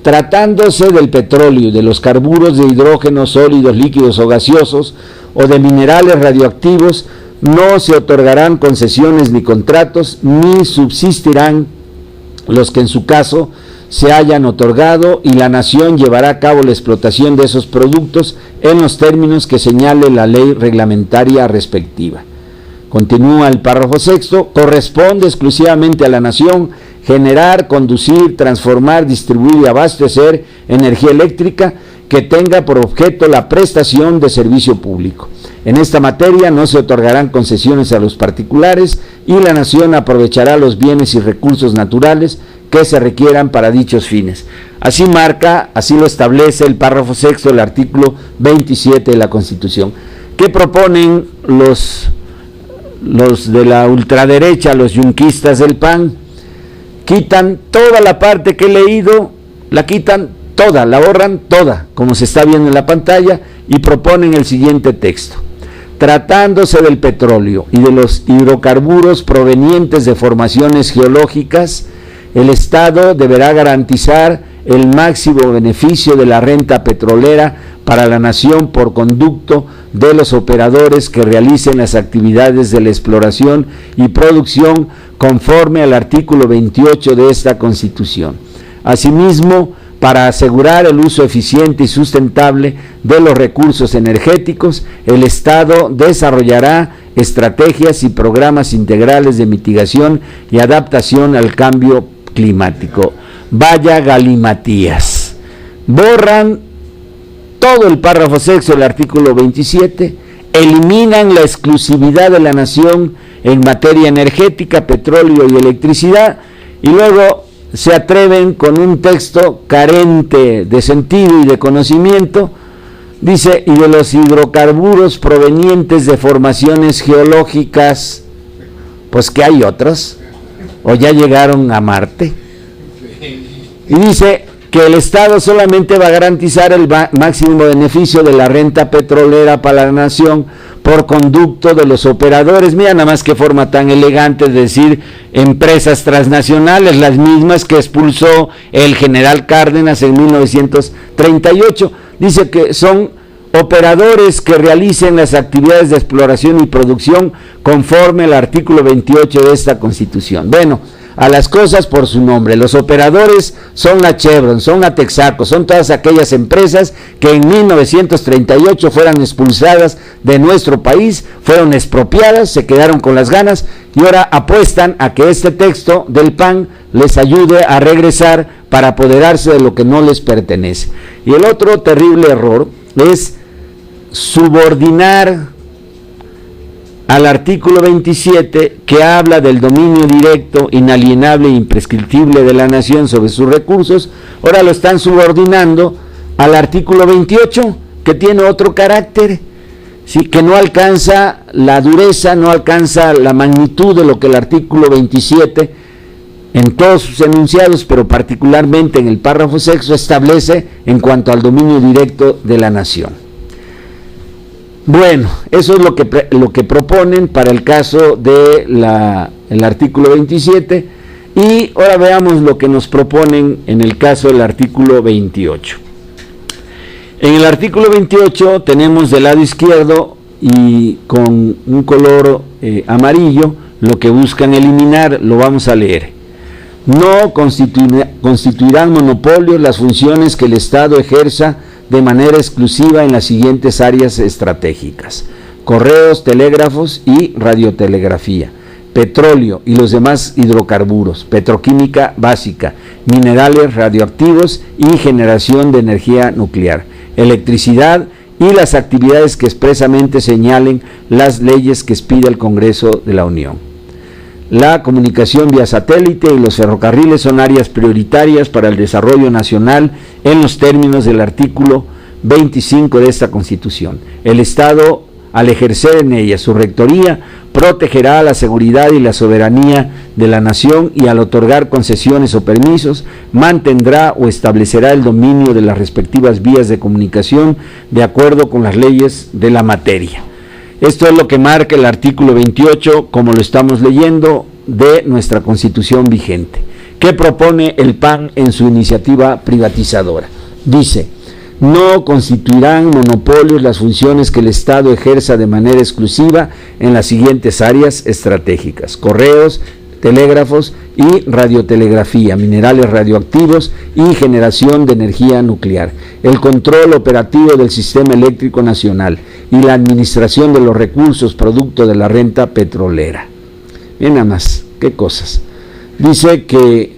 tratándose del petróleo y de los carburos de hidrógeno, sólidos, líquidos o gaseosos, o de minerales radioactivos, no se otorgarán concesiones ni contratos, ni subsistirán los que en su caso se hayan otorgado, y la nación llevará a cabo la explotación de esos productos en los términos que señale la ley reglamentaria respectiva. Continúa el párrafo sexto: corresponde exclusivamente a la nación generar, conducir, transformar, distribuir y abastecer energía eléctrica que tenga por objeto la prestación de servicio público. En esta materia no se otorgarán concesiones a los particulares, y la nación aprovechará los bienes y recursos naturales que se requieran para dichos fines. Así lo establece el párrafo sexto del artículo 27 de la Constitución. ¿Qué proponen los de la ultraderecha, los yunquistas del PAN? Quitan toda la parte que he leído, la quitan toda, la borran toda, como se está viendo en la pantalla, y proponen el siguiente texto: tratándose del petróleo y de los hidrocarburos provenientes de formaciones geológicas, el Estado deberá garantizar el máximo beneficio de la renta petrolera para la nación por conducto de los operadores que realicen las actividades de la exploración y producción conforme al artículo 28 de esta Constitución. Asimismo, para asegurar el uso eficiente y sustentable de los recursos energéticos, el Estado desarrollará estrategias y programas integrales de mitigación y adaptación al cambio climático. Vaya galimatías. Borran todo el párrafo sexto del artículo 27, eliminan la exclusividad de la nación en materia energética, petróleo y electricidad, y luego se atreven con un texto carente de sentido y de conocimiento. Dice: y de los hidrocarburos provenientes de formaciones geológicas. Pues que hay otros, o ya llegaron a Marte. Y dice que el Estado solamente va a garantizar el máximo beneficio de la renta petrolera para la nación por conducto de los operadores. Mira nada más qué forma tan elegante de decir empresas transnacionales, las mismas que expulsó el general Cárdenas en 1938. Dice que son operadores que realicen las actividades de exploración y producción conforme al artículo 28 de esta Constitución. Bueno, a las cosas por su nombre. Los operadores son la Chevron, son la Texaco, son todas aquellas empresas que en 1938 fueron expulsadas de nuestro país, fueron expropiadas, se quedaron con las ganas, y ahora apuestan a que este texto del PAN les ayude a regresar para apoderarse de lo que no les pertenece. Y el otro terrible error es subordinar al artículo 27, que habla del dominio directo, inalienable e imprescriptible de la nación sobre sus recursos. Ahora lo están subordinando al artículo 28, que tiene otro carácter, ¿sí?, que no alcanza la dureza, no alcanza la magnitud de lo que el artículo 27 en todos sus enunciados, pero particularmente en el párrafo sexto, establece en cuanto al dominio directo de la nación. Bueno, eso es lo que proponen para el caso de el artículo 27. Y ahora veamos lo que nos proponen en el caso del artículo 28. En el artículo 28 tenemos del lado izquierdo y con un color amarillo lo que buscan eliminar, lo vamos a leer. No constituirán monopolios las funciones que el Estado ejerza de manera exclusiva en las siguientes áreas estratégicas: correos, telégrafos y radiotelegrafía, petróleo y los demás hidrocarburos, petroquímica básica, minerales radioactivos y generación de energía nuclear, electricidad y las actividades que expresamente señalen las leyes que expide el Congreso de la Unión. La comunicación vía satélite y los ferrocarriles son áreas prioritarias para el desarrollo nacional en los términos del artículo 25 de esta Constitución. El Estado, al ejercer en ella su rectoría, protegerá la seguridad y la soberanía de la nación y al otorgar concesiones o permisos, mantendrá o establecerá el dominio de las respectivas vías de comunicación de acuerdo con las leyes de la materia. Esto es lo que marca el artículo 28, como lo estamos leyendo, de nuestra Constitución vigente. ¿Qué propone el PAN en su iniciativa privatizadora? Dice: no constituirán monopolios las funciones que el Estado ejerza de manera exclusiva en las siguientes áreas estratégicas: correos, telégrafos y radiotelegrafía, minerales radioactivos y generación de energía nuclear, el control operativo del sistema eléctrico nacional y la administración de los recursos producto de la renta petrolera. Bien, nada más, qué cosas. Dice que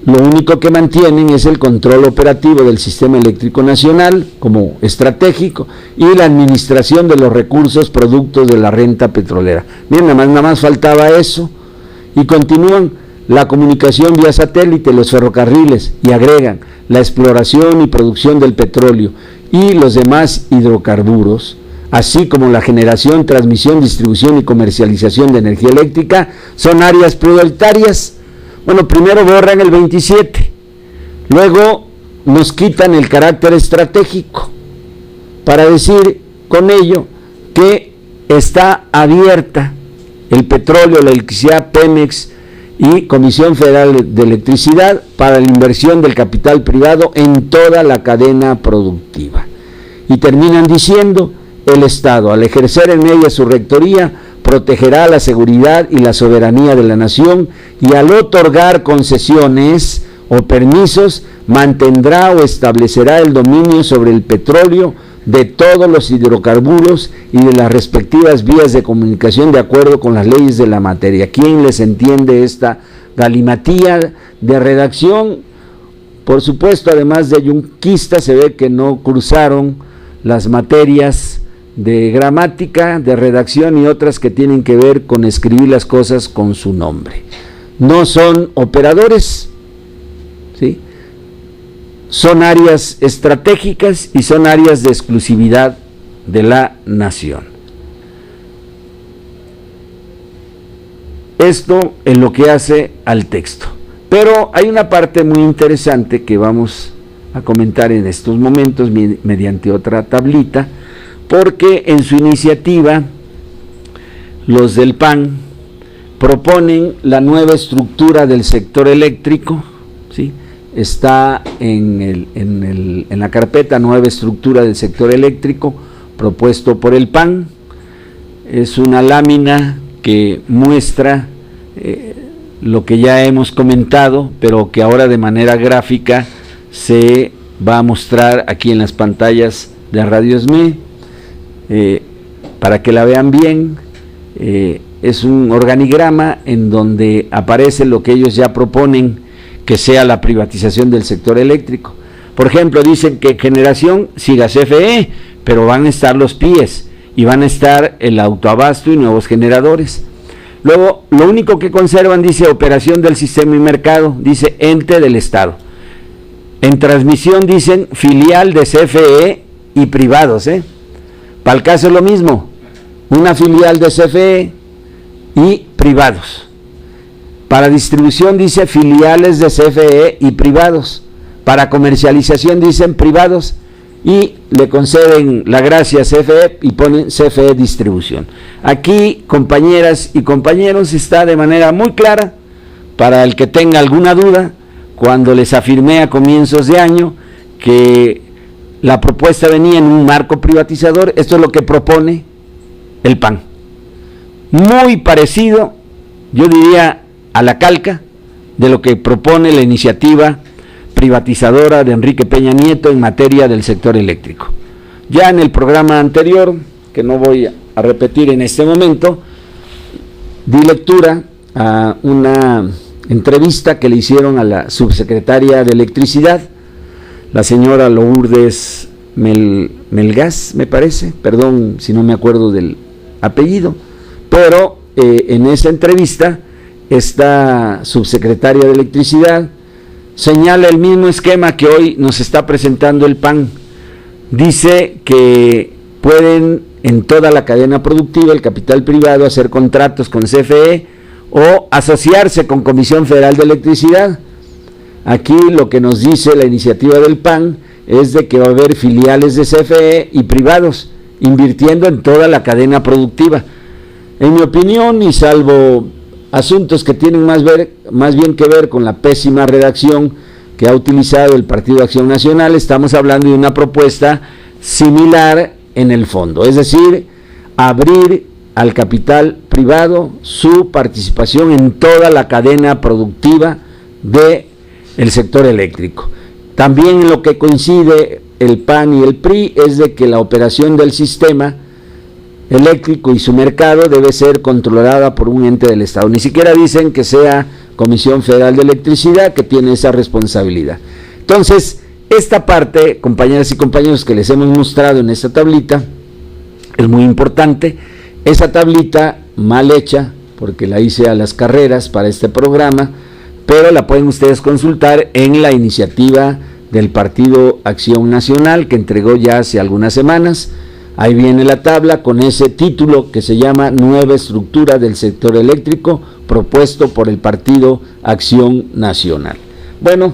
lo único que mantienen es el control operativo del sistema eléctrico nacional como estratégico y la administración de los recursos productos de la renta petrolera. Bien, nada más faltaba eso. Y continúan: la comunicación vía satélite, los ferrocarriles, y agregan la exploración y producción del petróleo y los demás hidrocarburos, así como la generación, transmisión, distribución y comercialización de energía eléctrica, son áreas prioritarias. Bueno, primero borran el 27, luego nos quitan el carácter estratégico para decir con ello que está abierta el petróleo, la electricidad, Pemex y Comisión Federal de Electricidad para la inversión del capital privado en toda la cadena productiva. Y terminan diciendo: el Estado, al ejercer en ella su rectoría, protegerá la seguridad y la soberanía de la nación y al otorgar concesiones o permisos, mantendrá o establecerá el dominio sobre el petróleo, de todos los hidrocarburos y de las respectivas vías de comunicación de acuerdo con las leyes de la materia. ¿Quién les entiende esta galimatía de redacción? Por supuesto, además de yunquista, se ve que no cruzaron las materias de gramática, de redacción y otras que tienen que ver con escribir las cosas con su nombre. No son operadores, ¿sí? Son áreas estratégicas y son áreas de exclusividad de la nación. Esto es lo que hace al texto. Pero hay una parte muy interesante que vamos a comentar en estos momentos mediante otra tablita, porque en su iniciativa los del PAN proponen la nueva estructura del sector eléctrico, ¿sí? Está en la carpeta nueva estructura del sector eléctrico propuesto por el PAN. Es una lámina que muestra lo que ya hemos comentado, pero que ahora de manera gráfica se va a mostrar aquí en las pantallas de Radio SME, para que la vean bien. Es un organigrama en donde aparece lo que ellos ya proponen que sea la privatización del sector eléctrico. Por ejemplo, dicen que generación siga CFE, pero van a estar los PIEs y van a estar el autoabasto y nuevos generadores. Luego, lo único que conservan, dice operación del sistema y mercado, dice ente del Estado. En transmisión dicen filial de CFE y privados, Para el caso es lo mismo, una filial de CFE y privados. Para distribución dice filiales de CFE y privados. Para comercialización dicen privados y le conceden la gracia a CFE y ponen CFE Distribución. Aquí, compañeras y compañeros, está de manera muy clara para el que tenga alguna duda, cuando les afirmé a comienzos de año que la propuesta venía en un marco privatizador. Esto es lo que propone el PAN. Muy parecido, yo diría, a la calca de lo que propone la iniciativa privatizadora de Enrique Peña Nieto en materia del sector eléctrico. Ya en el programa anterior, que no voy a repetir en este momento, di lectura a una entrevista que le hicieron a la subsecretaria de Electricidad, la señora Lourdes Melgás, me parece, perdón si no me acuerdo del apellido, pero en esa entrevista esta subsecretaria de Electricidad señala el mismo esquema que hoy nos está presentando el PAN. Dice que pueden en toda la cadena productiva el capital privado hacer contratos con CFE o asociarse con Comisión Federal de Electricidad. Aquí lo que nos dice la iniciativa del PAN es de que va a haber filiales de CFE y privados invirtiendo en toda la cadena productiva. En mi opinión, y salvo asuntos que tienen más bien que ver con la pésima redacción que ha utilizado el Partido Acción Nacional, estamos hablando de una propuesta similar en el fondo, es decir, abrir al capital privado su participación en toda la cadena productiva del sector eléctrico. También en lo que coincide el PAN y el PRI es de que la operación del sistema eléctrico y su mercado debe ser controlada por un ente del Estado. Ni siquiera dicen que sea Comisión Federal de Electricidad que tiene esa responsabilidad. Entonces, esta parte, compañeras y compañeros, que les hemos mostrado en esta tablita, es muy importante. Esa tablita mal hecha, porque la hice a las carreras para este programa, pero la pueden ustedes consultar en la iniciativa del Partido Acción Nacional que entregó ya hace algunas semanas. Ahí viene la tabla con ese título que se llama Nueva Estructura del Sector Eléctrico, propuesto por el Partido Acción Nacional. Bueno,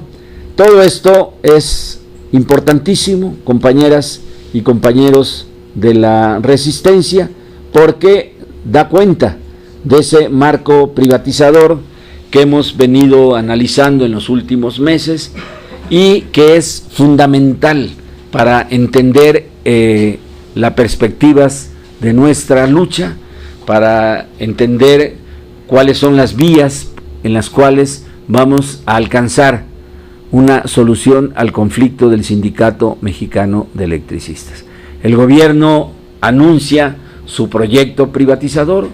todo esto es importantísimo, compañeras y compañeros de la Resistencia, porque da cuenta de ese marco privatizador que hemos venido analizando en los últimos meses y que es fundamental para entender las perspectivas de nuestra lucha, para entender cuáles son las vías en las cuales vamos a alcanzar una solución al conflicto del Sindicato Mexicano de Electricistas. El gobierno anuncia su proyecto privatizador,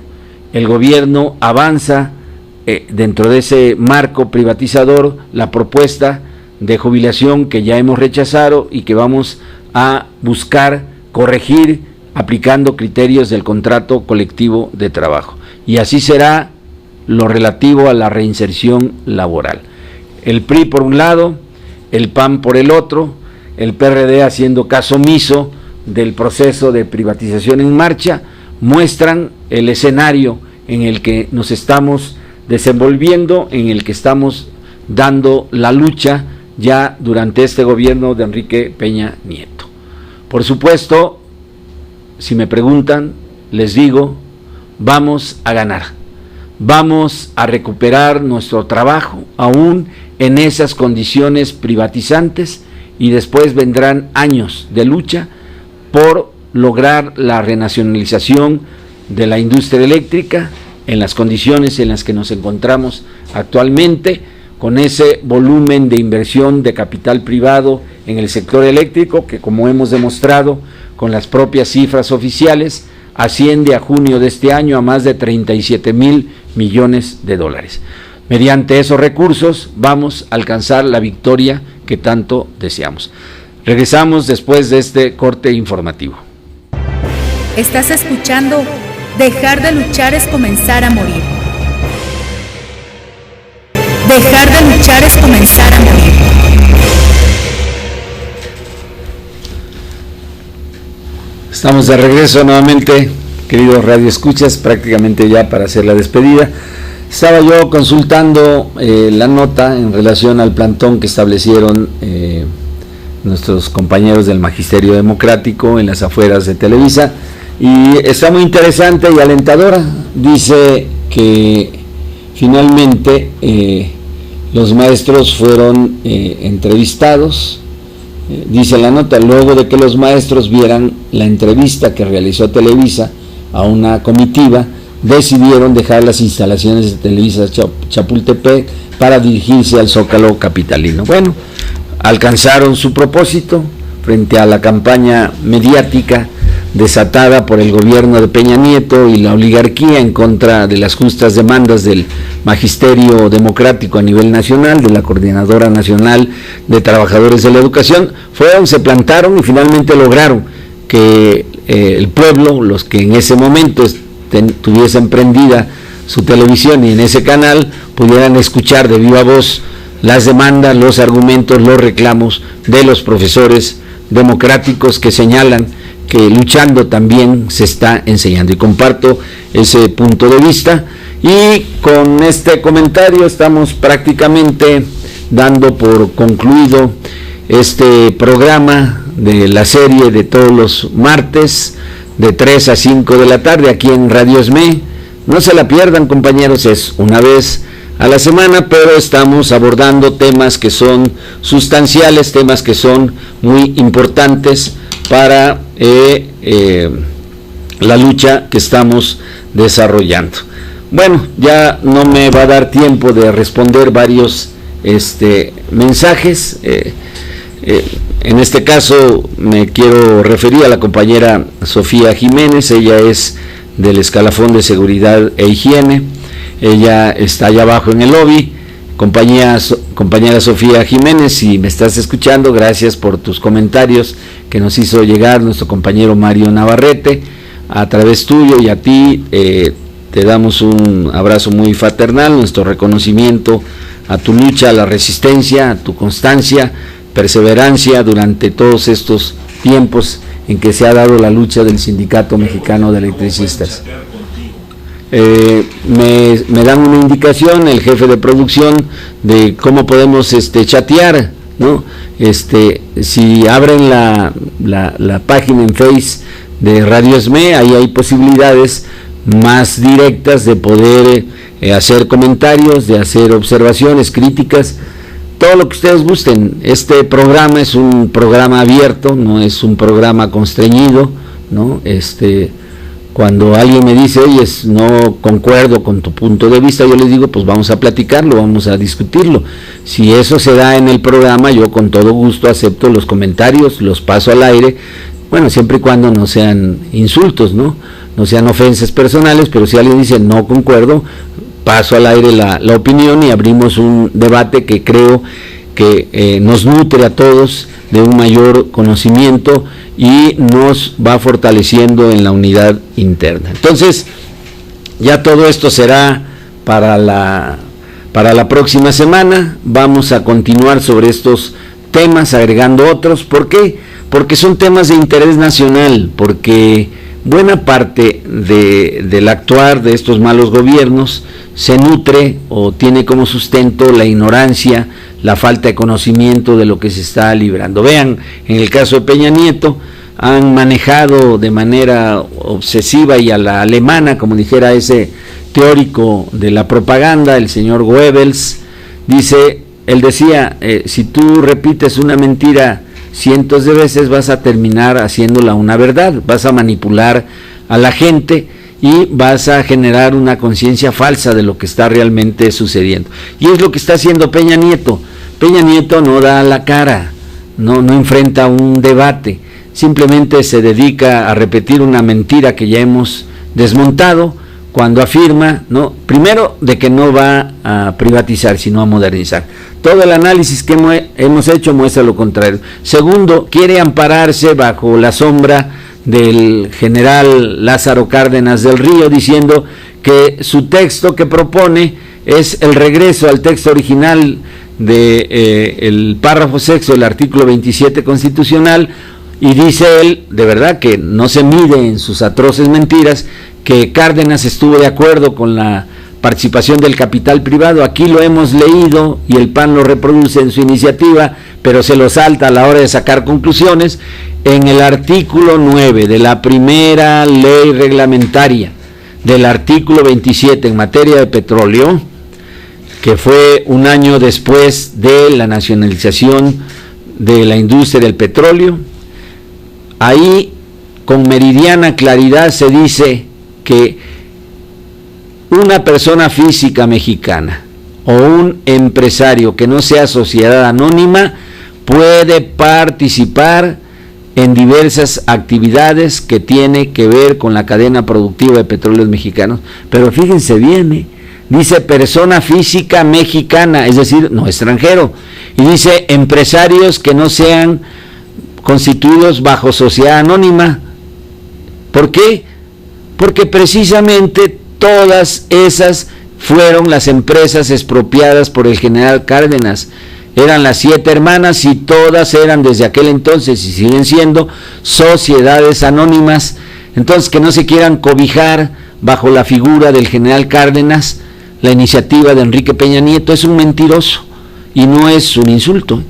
el gobierno avanza dentro de ese marco privatizador la propuesta de jubilación que ya hemos rechazado y que vamos a buscar corregir aplicando criterios del contrato colectivo de trabajo. Y así será lo relativo a la reinserción laboral. El PRI por un lado, el PAN por el otro, el PRD haciendo caso omiso del proceso de privatización en marcha, muestran el escenario en el que nos estamos desenvolviendo, en el que estamos dando la lucha ya durante este gobierno de Enrique Peña Nieto. Por supuesto, si me preguntan, les digo, vamos a ganar, vamos a recuperar nuestro trabajo aún en esas condiciones privatizantes y después vendrán años de lucha por lograr la renacionalización de la industria eléctrica en las condiciones en las que nos encontramos actualmente, con ese volumen de inversión de capital privado en el sector eléctrico que, como hemos demostrado con las propias cifras oficiales, asciende a junio de este año a más de 37,000 millones de dólares. Mediante esos recursos vamos a alcanzar la victoria que tanto deseamos. Regresamos después de este corte informativo. Estás escuchando Dejar de luchar es comenzar a morir. Dejar de luchar es comenzar a morir. Estamos de regreso nuevamente, queridos radioescuchas, prácticamente ya para hacer la despedida. Estaba yo consultando la nota en relación al plantón que establecieron nuestros compañeros del Magisterio Democrático en las afueras de Televisa, y está muy interesante y alentadora. Dice que finalmente los maestros fueron entrevistados. Dice la nota, luego de que los maestros vieran la entrevista que realizó Televisa a una comitiva, decidieron dejar las instalaciones de Televisa Chapultepec para dirigirse al Zócalo capitalino. Bueno, alcanzaron su propósito frente a la campaña mediática desatada por el gobierno de Peña Nieto y la oligarquía en contra de las justas demandas del magisterio democrático a nivel nacional, de la Coordinadora Nacional de Trabajadores de la Educación. Se plantaron y finalmente lograron que el pueblo, los que en ese momento tuviesen prendida su televisión y en ese canal, pudieran escuchar de viva voz las demandas, los argumentos, los reclamos de los profesores democráticos que señalan que luchando también se está enseñando, y comparto ese punto de vista. Y con este comentario estamos prácticamente dando por concluido este programa de la serie de todos los martes de 3 a 5 de la tarde aquí en Radio ESME. No se la pierdan, compañeros, es una vez a la semana, pero estamos abordando temas que son sustanciales, temas que son muy importantes para la lucha que estamos desarrollando. Bueno, ya no me va a dar tiempo de responder varios mensajes. En este caso me quiero referir a la compañera Sofía Jiménez. Ella es del escalafón de seguridad e higiene. Ella está allá abajo en el lobby. Compañera Sofía Jiménez, si me estás escuchando, gracias por tus comentarios que nos hizo llegar nuestro compañero Mario Navarrete. A través tuyo y a ti te damos un abrazo muy fraternal, nuestro reconocimiento a tu lucha, a la resistencia, a tu constancia, perseverancia durante todos estos tiempos en que se ha dado la lucha del Sindicato Mexicano de Electricistas. Me dan una indicación el jefe de producción de cómo podemos chatear, ¿no? Si abren la página en Face de Radio ESME, ahí hay posibilidades más directas de poder hacer comentarios, de hacer observaciones, críticas, todo lo que ustedes gusten. Este programa es un programa abierto, no es un programa constreñido, ¿no? Cuando alguien me dice, oye, no concuerdo con tu punto de vista, yo les digo, pues vamos a platicarlo, vamos a discutirlo. Si eso se da en el programa, yo con todo gusto acepto los comentarios, los paso al aire, bueno, siempre y cuando no sean insultos, ¿no? No sean ofensas personales, pero si alguien dice no concuerdo, paso al aire la opinión y abrimos un debate que creo que nos nutre a todos de un mayor conocimiento y nos va fortaleciendo en la unidad interna. Entonces, ya todo esto será para la próxima semana. Vamos a continuar sobre estos temas, agregando otros. ¿Por qué? Porque son temas de interés nacional, porque buena parte del actuar de estos malos gobiernos se nutre o tiene como sustento la ignorancia, la falta de conocimiento de lo que se está librando. Vean, en el caso de Peña Nieto, han manejado de manera obsesiva y a la alemana, como dijera ese teórico de la propaganda, el señor Goebbels. Él decía, si tú repites una mentira cientos de veces, vas a terminar haciéndola una verdad, vas a manipular a la gente y vas a generar una conciencia falsa de lo que está realmente sucediendo. Y es lo que está haciendo Peña Nieto. Peña Nieto no da la cara, no enfrenta un debate, simplemente se dedica a repetir una mentira que ya hemos desmontado cuando afirma, ¿no?, primero, de que no va a privatizar, sino a modernizar. Todo el análisis que hemos hecho muestra lo contrario. Segundo, quiere ampararse bajo la sombra del general Lázaro Cárdenas del Río, diciendo que su texto que propone es el regreso al texto original el párrafo sexto del artículo 27 constitucional, y dice él, de verdad que no se mide en sus atroces mentiras, que Cárdenas estuvo de acuerdo con la participación del capital privado. Aquí lo hemos leído y el PAN lo reproduce en su iniciativa, pero se lo salta a la hora de sacar conclusiones. En el artículo 9 de la primera ley reglamentaria del artículo 27 en materia de petróleo, que fue un año después de la nacionalización de la industria del petróleo. Ahí, con meridiana claridad, se dice que una persona física mexicana o un empresario que no sea sociedad anónima puede participar en diversas actividades que tiene que ver con la cadena productiva de petróleos mexicanos. Pero fíjense bien, dice persona física mexicana, es decir, no extranjero, y dice empresarios que no sean constituidos bajo sociedad anónima. ¿Por qué? Porque precisamente todas esas fueron las empresas expropiadas por el general Cárdenas. Eran las 7 hermanas y todas eran desde aquel entonces y siguen siendo sociedades anónimas. Entonces, que no se quieran cobijar bajo la figura del general Cárdenas, la iniciativa de Enrique Peña Nieto, es un mentiroso y no es un insulto.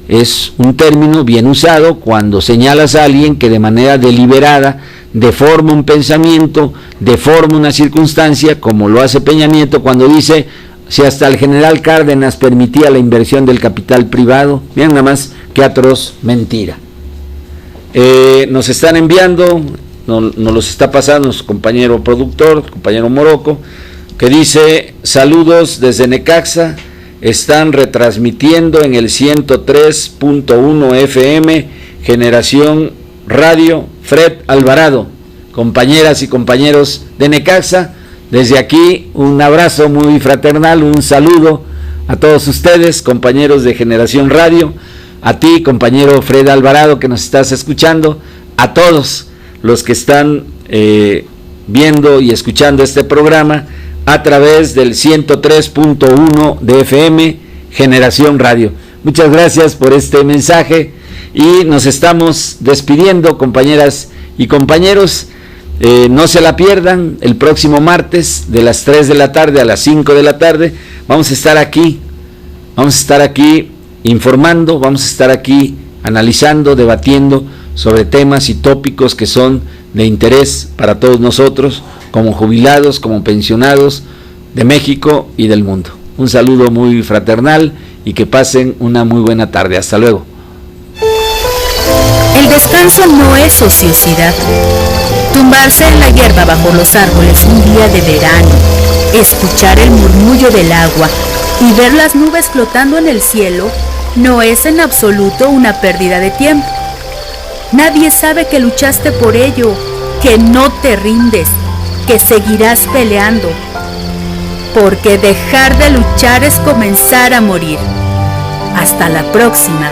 Es un término bien usado cuando señalas a alguien que de manera deliberada deforma un pensamiento, deforma una circunstancia, como lo hace Peña Nieto cuando dice: si hasta el general Cárdenas permitía la inversión del capital privado. Miren nada más qué atroz mentira. Nos están enviando, nos los está pasando nuestro compañero productor, compañero Morocco, que dice: saludos desde Necaxa, están retransmitiendo en el 103.1 FM, Generación Radio, Fred Alvarado. Compañeras y compañeros de Necaxa, desde aquí un abrazo muy fraternal, un saludo a todos ustedes, compañeros de Generación Radio, a ti, compañero Fred Alvarado, que nos estás escuchando, a todos los que están viendo y escuchando este programa a través del 103.1 de FM, Generación Radio. Muchas gracias por este mensaje y nos estamos despidiendo, compañeras y compañeros. No se la pierdan, el próximo martes de las 3 de la tarde a las 5 de la tarde vamos a estar aquí informando, vamos a estar aquí analizando, debatiendo sobre temas y tópicos que son de interés para todos nosotros, como jubilados, como pensionados de México y del mundo. Un saludo muy fraternal y que pasen una muy buena tarde. Hasta luego. El descanso no es ociosidad. Tumbarse en la hierba bajo los árboles un día de verano, escuchar el murmullo del agua y ver las nubes flotando en el cielo no es en absoluto una pérdida de tiempo. Nadie sabe que luchaste por ello, que no te rindes, que seguirás peleando. Porque dejar de luchar es comenzar a morir. Hasta la próxima.